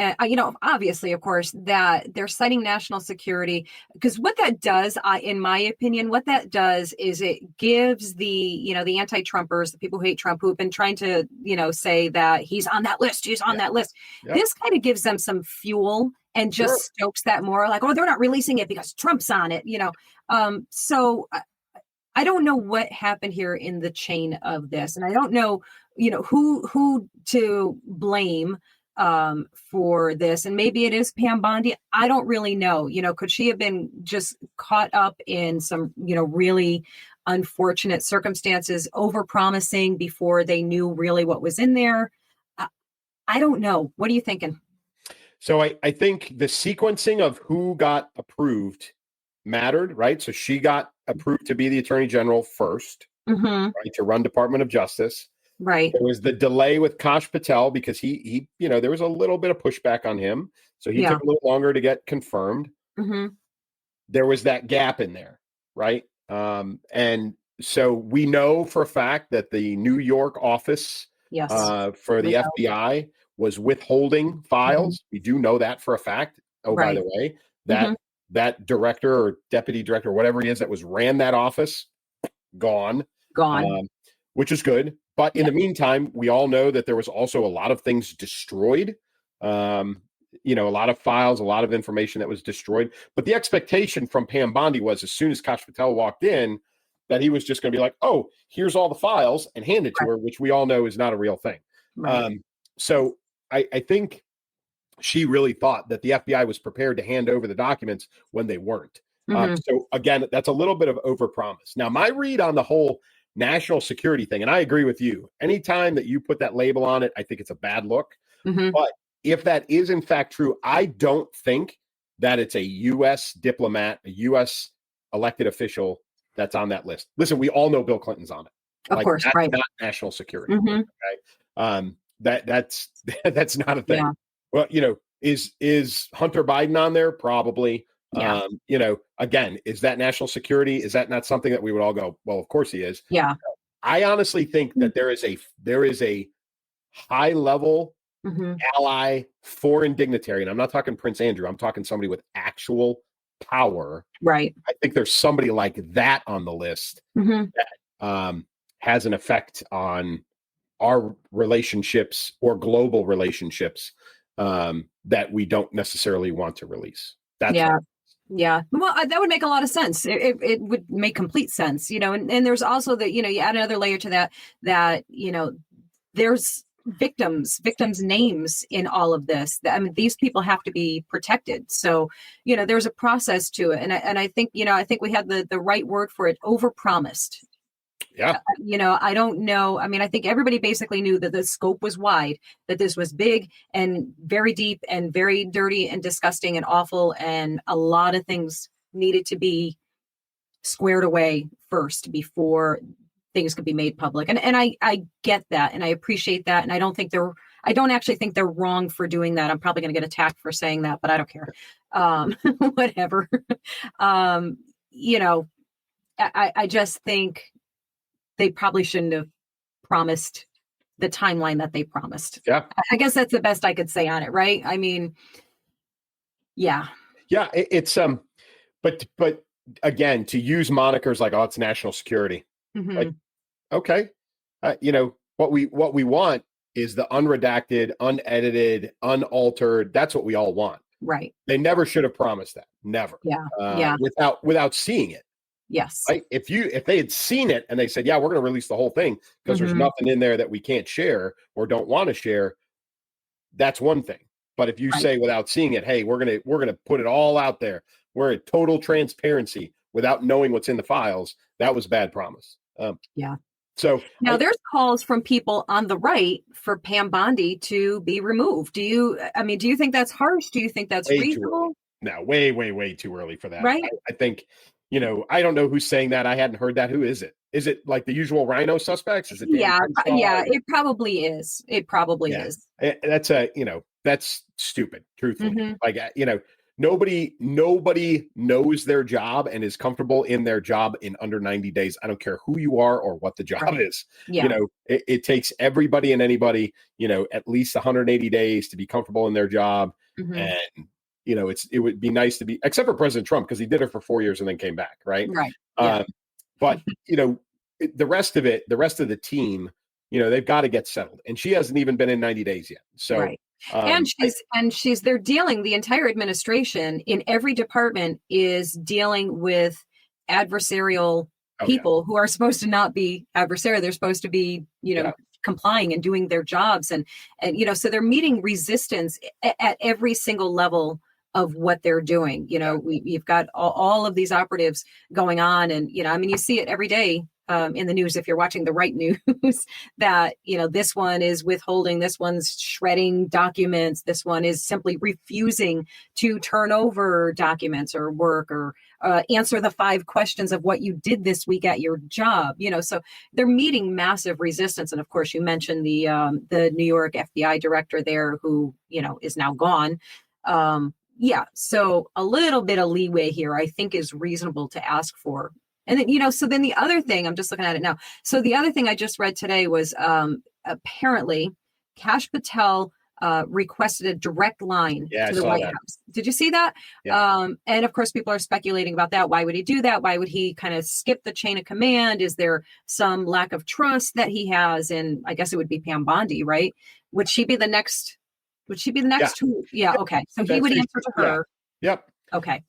Obviously, of course, that they're citing national security, because what that does, in my opinion, what that does is it gives the anti-Trumpers, the people who hate Trump, who have been trying to, say that he's on that list, that list. Yep. This kind of gives them some fuel and just stokes that more, like, oh, they're not releasing it because Trump's on it, So I don't know what happened here in the chain of this, and I don't know, who to blame for this. And maybe it is Pam Bondi. I don't really know. Could she have been just caught up in some, really unfortunate circumstances, overpromising before they knew really what was in there? I don't know. What are you thinking? So I think the sequencing of who got approved mattered, right? So she got approved to be the Attorney General first, right, to run Department of Justice. Right. There was the delay with Kash Patel because he there was a little bit of pushback on him. So he took a little longer to get confirmed. There was that gap in there, right? And so we know for a fact that the New York office for the FBI was withholding files. We do know that for a fact. Oh, by the way, that director or deputy director, whatever he is, that ran that office, gone, which is good. But in the meantime, we all know that there was also a lot of things destroyed, a lot of files, a lot of information that was destroyed. But the expectation from Pam Bondi was, as soon as Kash Patel walked in, that he was just going to be like, oh, here's all the files, and hand it to her, which we all know is not a real thing. Right. So I think she really thought that the FBI was prepared to hand over the documents when they weren't. So again, that's a little bit of overpromise. Now, my read on the whole national security thing, and I agree with you, anytime that you put that label on it, I think it's a bad look. But if that is in fact true, I don't think that it's a U.S. diplomat, a U.S. elected official that's on that list. Listen, we all know Bill Clinton's on it. Of course, that's right. not national security. Okay? That's not a thing. Well, is Hunter Biden on there? Probably. Again, is that national security? Is that not something that we would all go, well, of course he is. Yeah. I honestly think that there is a high level ally foreign dignitary. And I'm not talking Prince Andrew. I'm talking somebody with actual power. Right. I think there's somebody like that on the list that has an effect on our relationships or global relationships that we don't necessarily want to release. That's Yeah. Well, that would make a lot of sense. It would make complete sense, and there's also that, you add another layer to that, there's victims names in all of this. I mean, these people have to be protected. So, there's a process to it. And I think, I think we had the right word for it, overpromised. Yeah. I don't know. I mean, I think everybody basically knew that the scope was wide, that this was big and very deep and very dirty and disgusting and awful. And a lot of things needed to be squared away first before things could be made public. And I get that. And I appreciate that. And I don't actually think they're wrong for doing that. I'm probably going to get attacked for saying that, but I don't care. Whatever. I just think they probably shouldn't have promised the timeline that they promised. Yeah. I guess that's the best I could say on it. Right. I mean, yeah. Yeah. It's, but again, to use monikers like, oh, it's national security. Like, okay. What we want is the unredacted, unedited, unaltered. That's what we all want. Right. They never should have promised that. Never. Yeah. Without seeing it. Yes. Right? If they had seen it and they said, yeah, we're going to release the whole thing because there's nothing in there that we can't share or don't want to share, that's one thing. But if you Right. say without seeing it, hey, we're gonna put it all out there, we're at total transparency without knowing what's in the files, that was bad promise. Yeah. So Now there's calls from people on the right for Pam Bondi to be removed. Do you think that's harsh? Do you think that's way too early. reasonable? No, way too early for that. Right? I think, I don't know who's saying that. I hadn't heard that. Who is it? Is it like the usual Rhino suspects? Is it Dan Crenshaw? Yeah, it probably is. It probably Yeah. is. That's that's stupid, truthfully. Mhm. Like, nobody knows their job and is comfortable in their job in under 90 days. I don't care who you are or what the job Right. is. Yeah. It takes everybody and anybody, at least 180 days to be comfortable in their job. Mhm. And, it would be nice to be, except for President Trump, because he did it for 4 years and then came back. Right. Right. Yeah. But, the rest of the team, they've got to get settled. And she hasn't even been in 90 days yet. So, Right. And they're dealing, the entire administration in every department is dealing with adversarial people who are supposed to not be adversarial. They're supposed to be, complying and doing their jobs. And so they're meeting resistance at every single level of what they're doing. We've got all of these operatives going on. And, you see it every day. In the news, if you're watching the right news, that, this one is withholding, this one's shredding documents, this one is simply refusing to turn over documents or work or answer the 5 questions of what you did this week at your job. So they're meeting massive resistance. And of course, you mentioned the New York FBI director there who, is now gone. So a little bit of leeway here, I think, is reasonable to ask for. And then, so then the other thing, I'm just looking at it now. So the other thing I just read today was apparently Kash Patel requested a direct line to the White House. Did you see that? Yeah. And of course, people are speculating about that. Why would he do that? Why would he kind of skip the chain of command? Is there some lack of trust that he has? And I guess it would be Pam Bondi, right? Would she be the next? Yeah. Yeah. Okay. So he would answer to her. Yeah. Yep. Okay.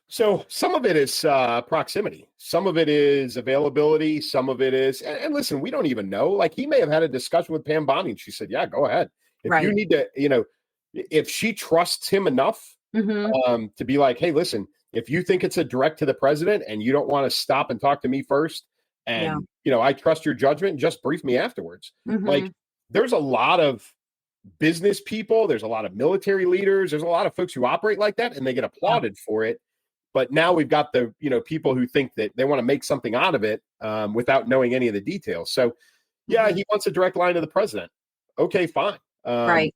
So some of it is proximity. Some of it is availability. Some of it is, and listen, we don't even know. Like, he may have had a discussion with Pam Bondi and she said, yeah, go ahead. If you need to, if she trusts him enough to be like, hey, listen, if you think it's a direct to the president and you don't want to stop and talk to me first, and, I trust your judgment, just brief me afterwards. Like, there's a lot of business people, there's a lot of military leaders, there's a lot of folks who operate like that and they get applauded for it. But now we've got the, people who think that they want to make something out of it without knowing any of the details. So, yeah, he wants a direct line to the president. Okay, fine. Right.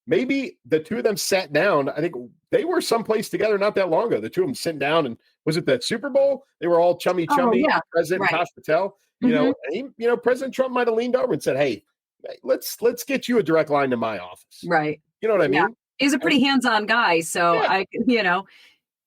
Maybe the two of them sat down. I think they were someplace together not that long ago. The two of them sitting down, and was it that Super Bowl? They were all chummy, President Kash Patel. And President Trump might have leaned over and said, hey, let's get you a direct line to my office. Right. You know what I mean? He's a pretty hands-on guy. So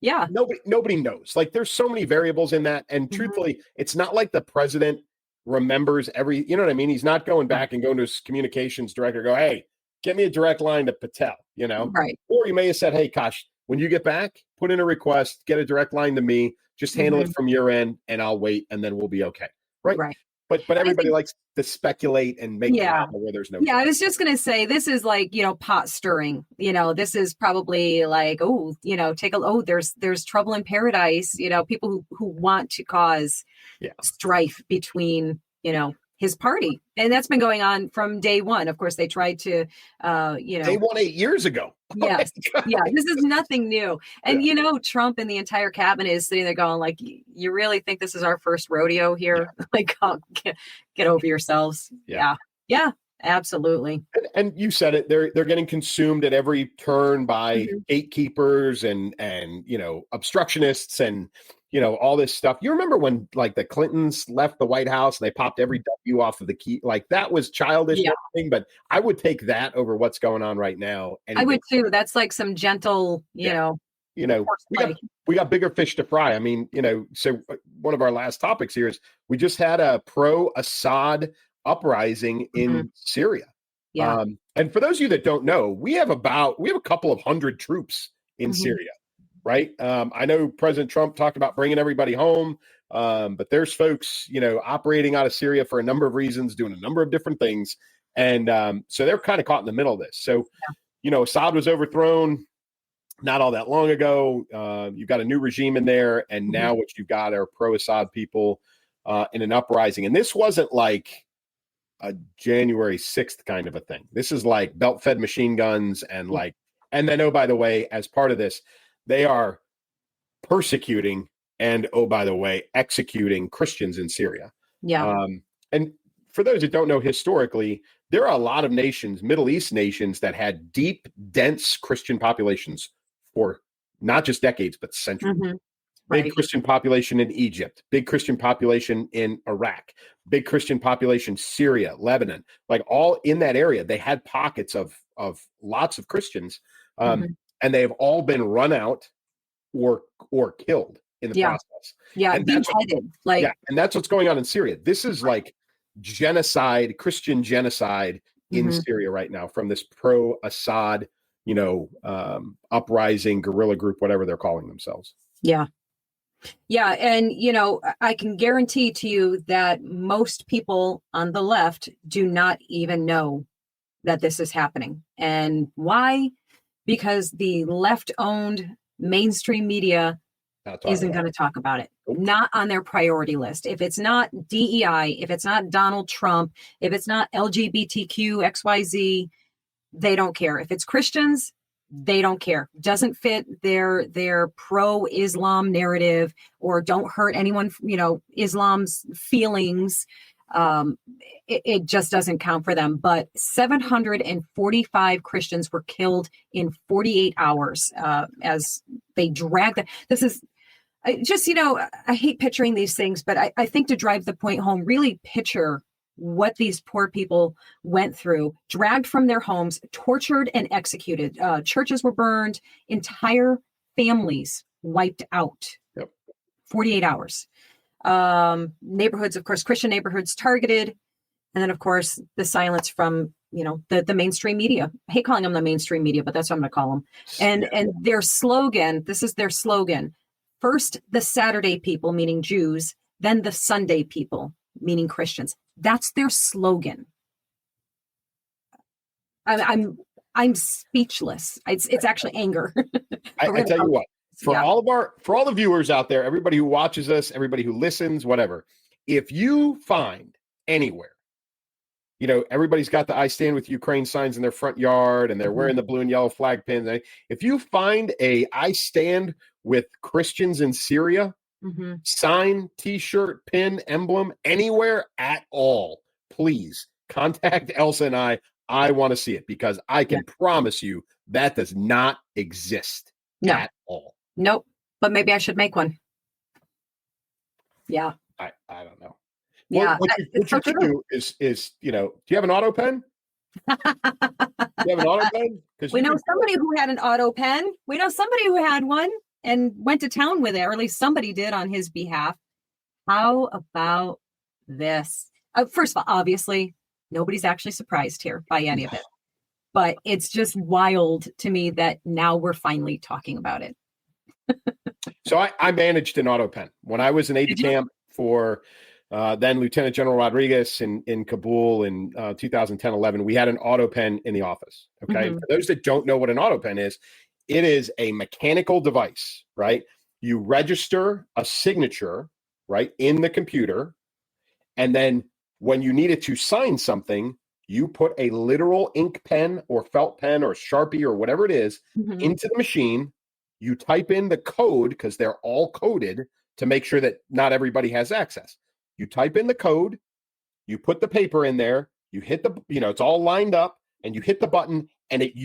yeah. Nobody knows. Like, there's so many variables in that. And truthfully, it's not like the president remembers every, you know what I mean? He's not going back and going to his communications director, go, hey, get me a direct line to Patel, Right. Or you may have said, hey, Kash, when you get back, put in a request, get a direct line to me, just handle it from your end and I'll wait and then we'll be okay. Right. But everybody likes to speculate and make where there's no. Yeah, I was just going to say, this is like, pot stirring. This is probably like, there's trouble in paradise. People who want to cause strife between, his party. And that's been going on from day one. Of course, they tried to, They won 8 years ago. Yes. This is nothing new. And, Trump and the entire cabinet is sitting there going like, you really think this is our first rodeo here? Yeah. Like, get over yourselves. Yeah. Absolutely. And you said it, they're getting consumed at every turn by gatekeepers and obstructionists and, all this stuff. You remember when like the Clintons left the White House and they popped every W off of the key? Like, that was childish, thing, but I would take that over what's going on right now. I would too. That's like some gentle, we got bigger fish to fry. I mean, so one of our last topics here is we just had a pro-Assad uprising in Syria. Yeah. And for those of you that don't know, we have a couple of hundred troops in Syria. Right. I know President Trump talked about bringing everybody home, but there's folks, operating out of Syria for a number of reasons, doing a number of different things. And so they're kind of caught in the middle of this. So, Assad was overthrown not all that long ago. You've got a new regime in there, and now what you've got are pro-Assad people in an uprising. And this wasn't like a January 6th kind of a thing. This is like belt-fed machine guns and then, oh, by the way, as part of this, they are persecuting and, oh, by the way, executing Christians in Syria. Yeah. And for those that don't know, historically, there are a lot of nations, Middle East nations, that had deep, dense Christian populations for not just decades, but centuries. Right. Big Christian population in Egypt, big Christian population in Iraq, big Christian population, Syria, Lebanon, like all in that area. They had pockets of lots of Christians, and they have all been run out or killed in the process. Yeah, and beheaded. And that's what's going on in Syria. This is like genocide, Christian genocide in Syria right now from this pro-Assad, uprising guerrilla group, whatever they're calling themselves. Yeah. Yeah. And, I can guarantee to you that most people on the left do not even know that this is happening. And why? Because the left-owned mainstream media isn't going to talk about it. Not on their priority list. If it's not DEI, if it's not Donald Trump, if it's not LGBTQ, XYZ, they don't care. If it's Christians, they don't care. Doesn't fit their pro-Islam narrative, or don't hurt anyone, Islam's feelings. It just doesn't count for them. But 745 Christians were killed in 48 hours as they dragged them. This is just, I hate picturing these things, but I think to drive the point home, really picture what these poor people went through, dragged from their homes, tortured and executed. Churches were burned, entire families wiped out. 48 hours. Neighborhoods, of course, Christian neighborhoods targeted. And then, of course, the silence from, the mainstream media. I hate calling them the mainstream media, but that's what I'm going to call them. And their slogan, this is their slogan: first the Saturday people, meaning Jews, then the Sunday people, meaning Christians. That's their slogan. I'm speechless. It's actually anger. I tell you what, for all the viewers out there, everybody who watches us, everybody who listens, whatever, if you find anywhere, everybody's got the I Stand With Ukraine signs in their front yard, and they're wearing the blue and yellow flag pins. If you find a I Stand With Christians in Syria sign, t-shirt, pin, emblem, anywhere at all, please contact Elsa and I. I want to see it, because I can promise you that does not exist at all. Nope. But maybe I should make one. Yeah. I don't know. Yeah. What you could do is, do you have an auto pen? Do you have an auto pen? We know somebody who had an auto pen. We know somebody who had one and went to town with it, or at least somebody did on his behalf. How about this? First of all, obviously, nobody's actually surprised here by any of it. But it's just wild to me that now we're finally talking about it. So I managed an auto pen. When I was an aide-de-camp for then Lieutenant General Rodriguez in Kabul in 2010-11, we had an auto pen in the office. Okay. For those that don't know what an auto pen is, it is a mechanical device, right? You register a signature, right, in the computer. And then when you needed to sign something, you put a literal ink pen or felt pen or Sharpie or whatever it is into the machine. You type in the code, because they're all coded to make sure that not everybody has access. You type in the code, you put the paper in there, you hit the, it's all lined up, and you hit the button, and it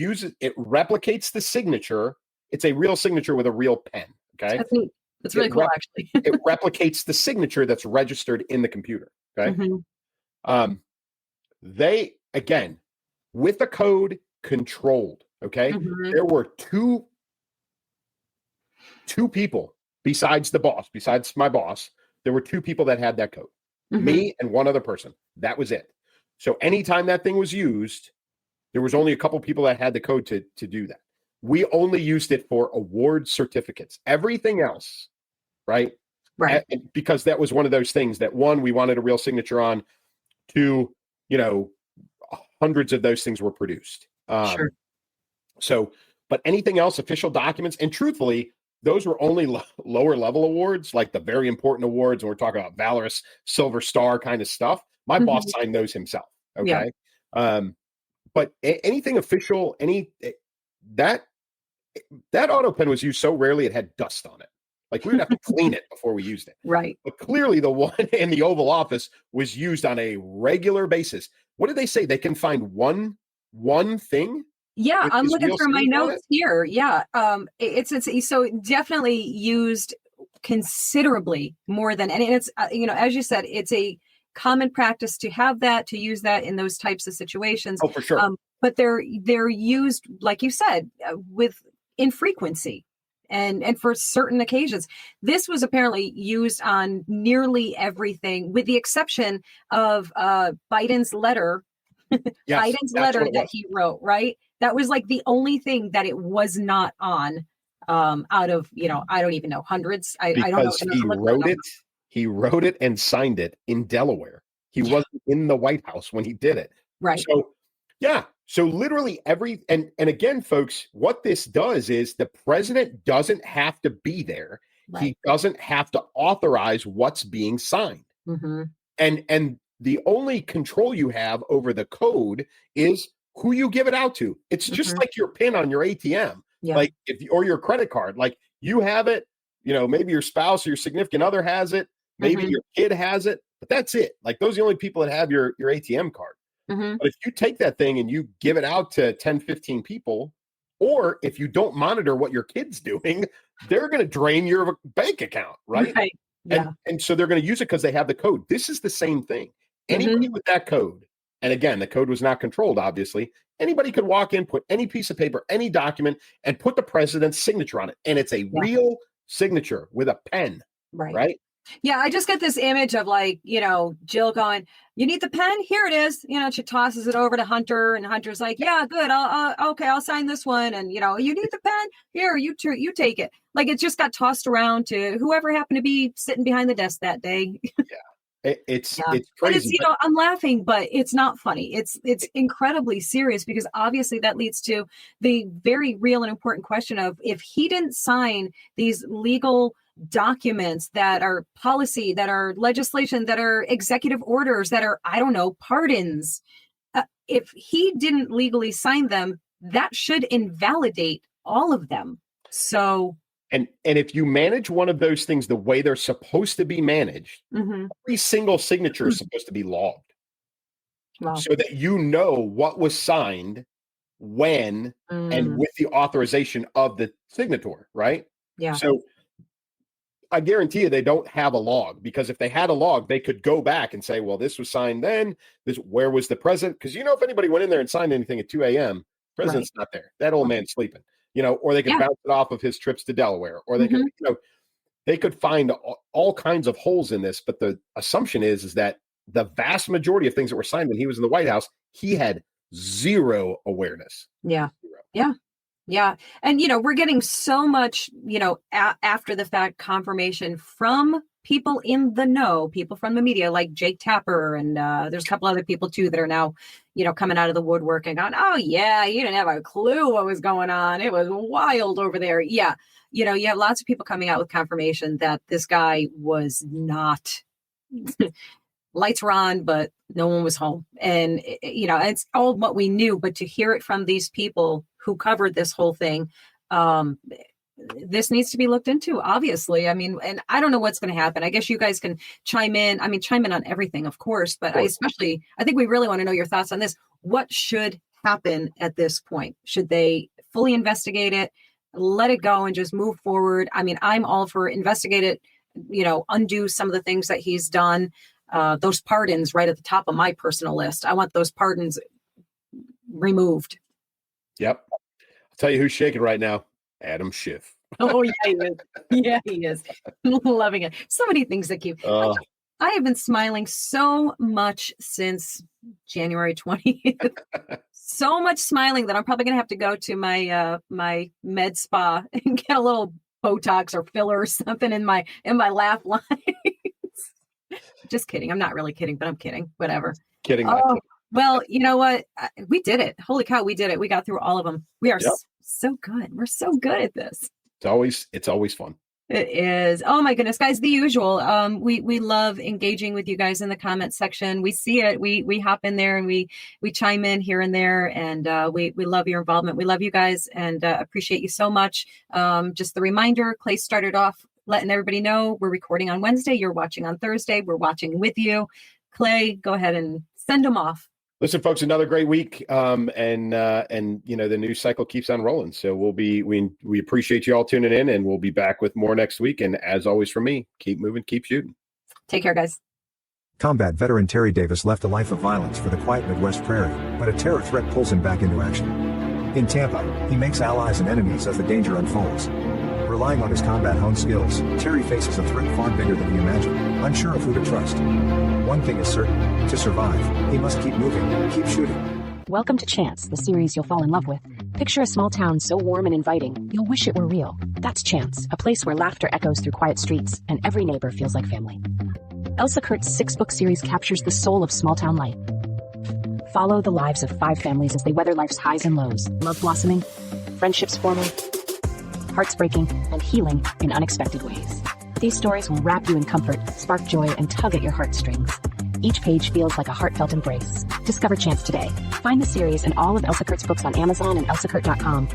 replicates the signature. It's a real signature with a real pen. Okay. That's really cool, actually. It replicates the signature that's registered in the computer. Okay. They, again, with the code controlled. Okay. There were two people besides my boss. There were two people that had that code, me and one other person. That was it. So anytime that thing was used, there was only a couple people that had the code to do that. We only used it for award certificates. Everything else, right? Because that was one of those things that, one, we wanted a real signature on. Two, hundreds of those things were produced. Sure. So, but anything else, official documents, and truthfully, those were only lower level awards, like the very important awards. And we're talking about Valorous Silver Star kind of stuff. My boss signed those himself. Okay. Yeah. But anything official, that auto pen was used so rarely it had dust on it. Like we would have to clean it before we used it. Right. But clearly the one in the Oval Office was used on a regular basis. What did they say? They can find one thing? Yeah, I'm looking through my notes here. Yeah. It's so definitely used considerably more than, and it's, as you said, it's a common practice to have that, to use that in those types of situations. Oh, for sure. But they're used, like you said, with infrequency and for certain occasions. This was apparently used on nearly everything, with the exception of Biden's letter. Yes, Biden's letter that he wrote, right? That was like the only thing that it was not on, out of, I don't even know, hundreds. I don't know. He wrote it and signed it in Delaware. He wasn't in the White House when he did it. Right. So, yeah. So literally and again, folks, what this does is the president doesn't have to be there. Right. He doesn't have to authorize what's being signed. Mm-hmm. And the only control you have over the code is who you give it out to. It's just like your PIN on your ATM, like or your credit card. Like you have it, maybe your spouse or your significant other has it, maybe your kid has it, but that's it. Like those are the only people that have your ATM card. But if you take that thing and you give it out to 10, 15 people, or if you don't monitor what your kid's doing, they're going to drain your bank account, right? Right. Yeah. And so they're going to use it because they have the code. This is the same thing. Anybody with that code, and again, the code was not controlled, obviously. Anybody could walk in, put any piece of paper, any document, and put the president's signature on it. And it's a real signature with a pen, right? Yeah, I just get this image of Jill going, "You need the pen? Here it is." She tosses it over to Hunter, and Hunter's like, "Yeah, good. I'll sign this one." And you need the pen? Here, you take it. Like it just got tossed around to whoever happened to be sitting behind the desk that day. It's crazy. But I'm laughing, but it's not funny. It's incredibly serious, because obviously that leads to the very real and important question of, if he didn't sign these legal documents that are policy, that are legislation, that are executive orders, that are, pardons, if he didn't legally sign them, that should invalidate all of them. So And if you manage one of those things the way they're supposed to be managed, every single signature is supposed to be logged. Wow. So that what was signed, when, and with the authorization of the signator, right? Yeah. So I guarantee you they don't have a log, because if they had a log, they could go back and say, well, this was signed then. Where was the president? Because if anybody went in there and signed anything at 2 a.m., president's not there. That old man's sleeping. Or they could bounce it off of his trips to Delaware, or they could, they could find all kinds of holes in this. But the assumption is that the vast majority of things that were signed when he was in the White House, he had zero awareness. Yeah. Zero. Yeah. Yeah. And, we're getting so much, after the fact confirmation from people in the know, people from the media, like Jake Tapper. And there's a couple other people too that are now, coming out of the woodwork and going, "Oh yeah, you didn't have a clue what was going on. It was wild over there." Yeah. You have lots of people coming out with confirmation that this guy was not, lights were on, but no one was home. And, it's all what we knew, but to hear it from these people who covered this whole thing, this needs to be looked into, obviously. I mean, and I don't know what's going to happen. I guess you guys can chime in. Chime in on everything, of course, but I think we really want to know your thoughts on this. What should happen at this point? Should they fully investigate it, let it go, and just move forward? I'm all for investigate it, undo some of the things that he's done. Those pardons right at the top of my personal list. I want those pardons removed. Yep. I'll tell you who's shaking right now. Adam Schiff. Oh, yeah, he is. Yeah, he is. Loving it. So many things that keep. I have been smiling so much since January 20th. So much smiling that I'm probably going to have to go to my my med spa and get a little Botox or filler or something in my laugh lines. Just kidding. I'm not really kidding, but I'm kidding. Whatever. Kidding. Well, you know what? We did it. Holy cow, we did it. We got through all of them. We are so good. We're so good at this. It's always fun. It is. Oh my goodness, guys, the usual. We love engaging with you guys in the comment section. We see it. We hop in there and we chime in here and there, and we love your involvement. We love you guys and appreciate you so much. Just the reminder, Clay started off letting everybody know we're recording on Wednesday. You're watching on Thursday. We're watching with you. Clay, go ahead and send them off. Listen, folks, another great week, and you know, the news cycle keeps on rolling. So we appreciate you all tuning in, and we'll be back with more next week. And as always, from me, keep moving, keep shooting. Take care, guys. Combat veteran Terry Davis left a life of violence for the quiet Midwest prairie, but a terror threat pulls him back into action. In Tampa, he makes allies and enemies as the danger unfolds. Relying on his combat-honed skills, Terry faces a threat far bigger than he imagined, unsure of who to trust. One thing is certain: to survive, he must keep moving, keep shooting. Welcome to Chance, the series you'll fall in love with. Picture a small town so warm and inviting, you'll wish it were real. That's Chance, a place where laughter echoes through quiet streets, and every neighbor feels like family. Elsa Kurt's 6-book series captures the soul of small-town life. Follow the lives of 5 families as they weather life's highs and lows, love blossoming, friendships forming, hearts breaking, and healing in unexpected ways. These stories will wrap you in comfort, spark joy, and tug at your heartstrings. Each page feels like a heartfelt embrace. Discover Chance today. Find the series and all of Elsa Kurt's books on Amazon and elsakurt.com.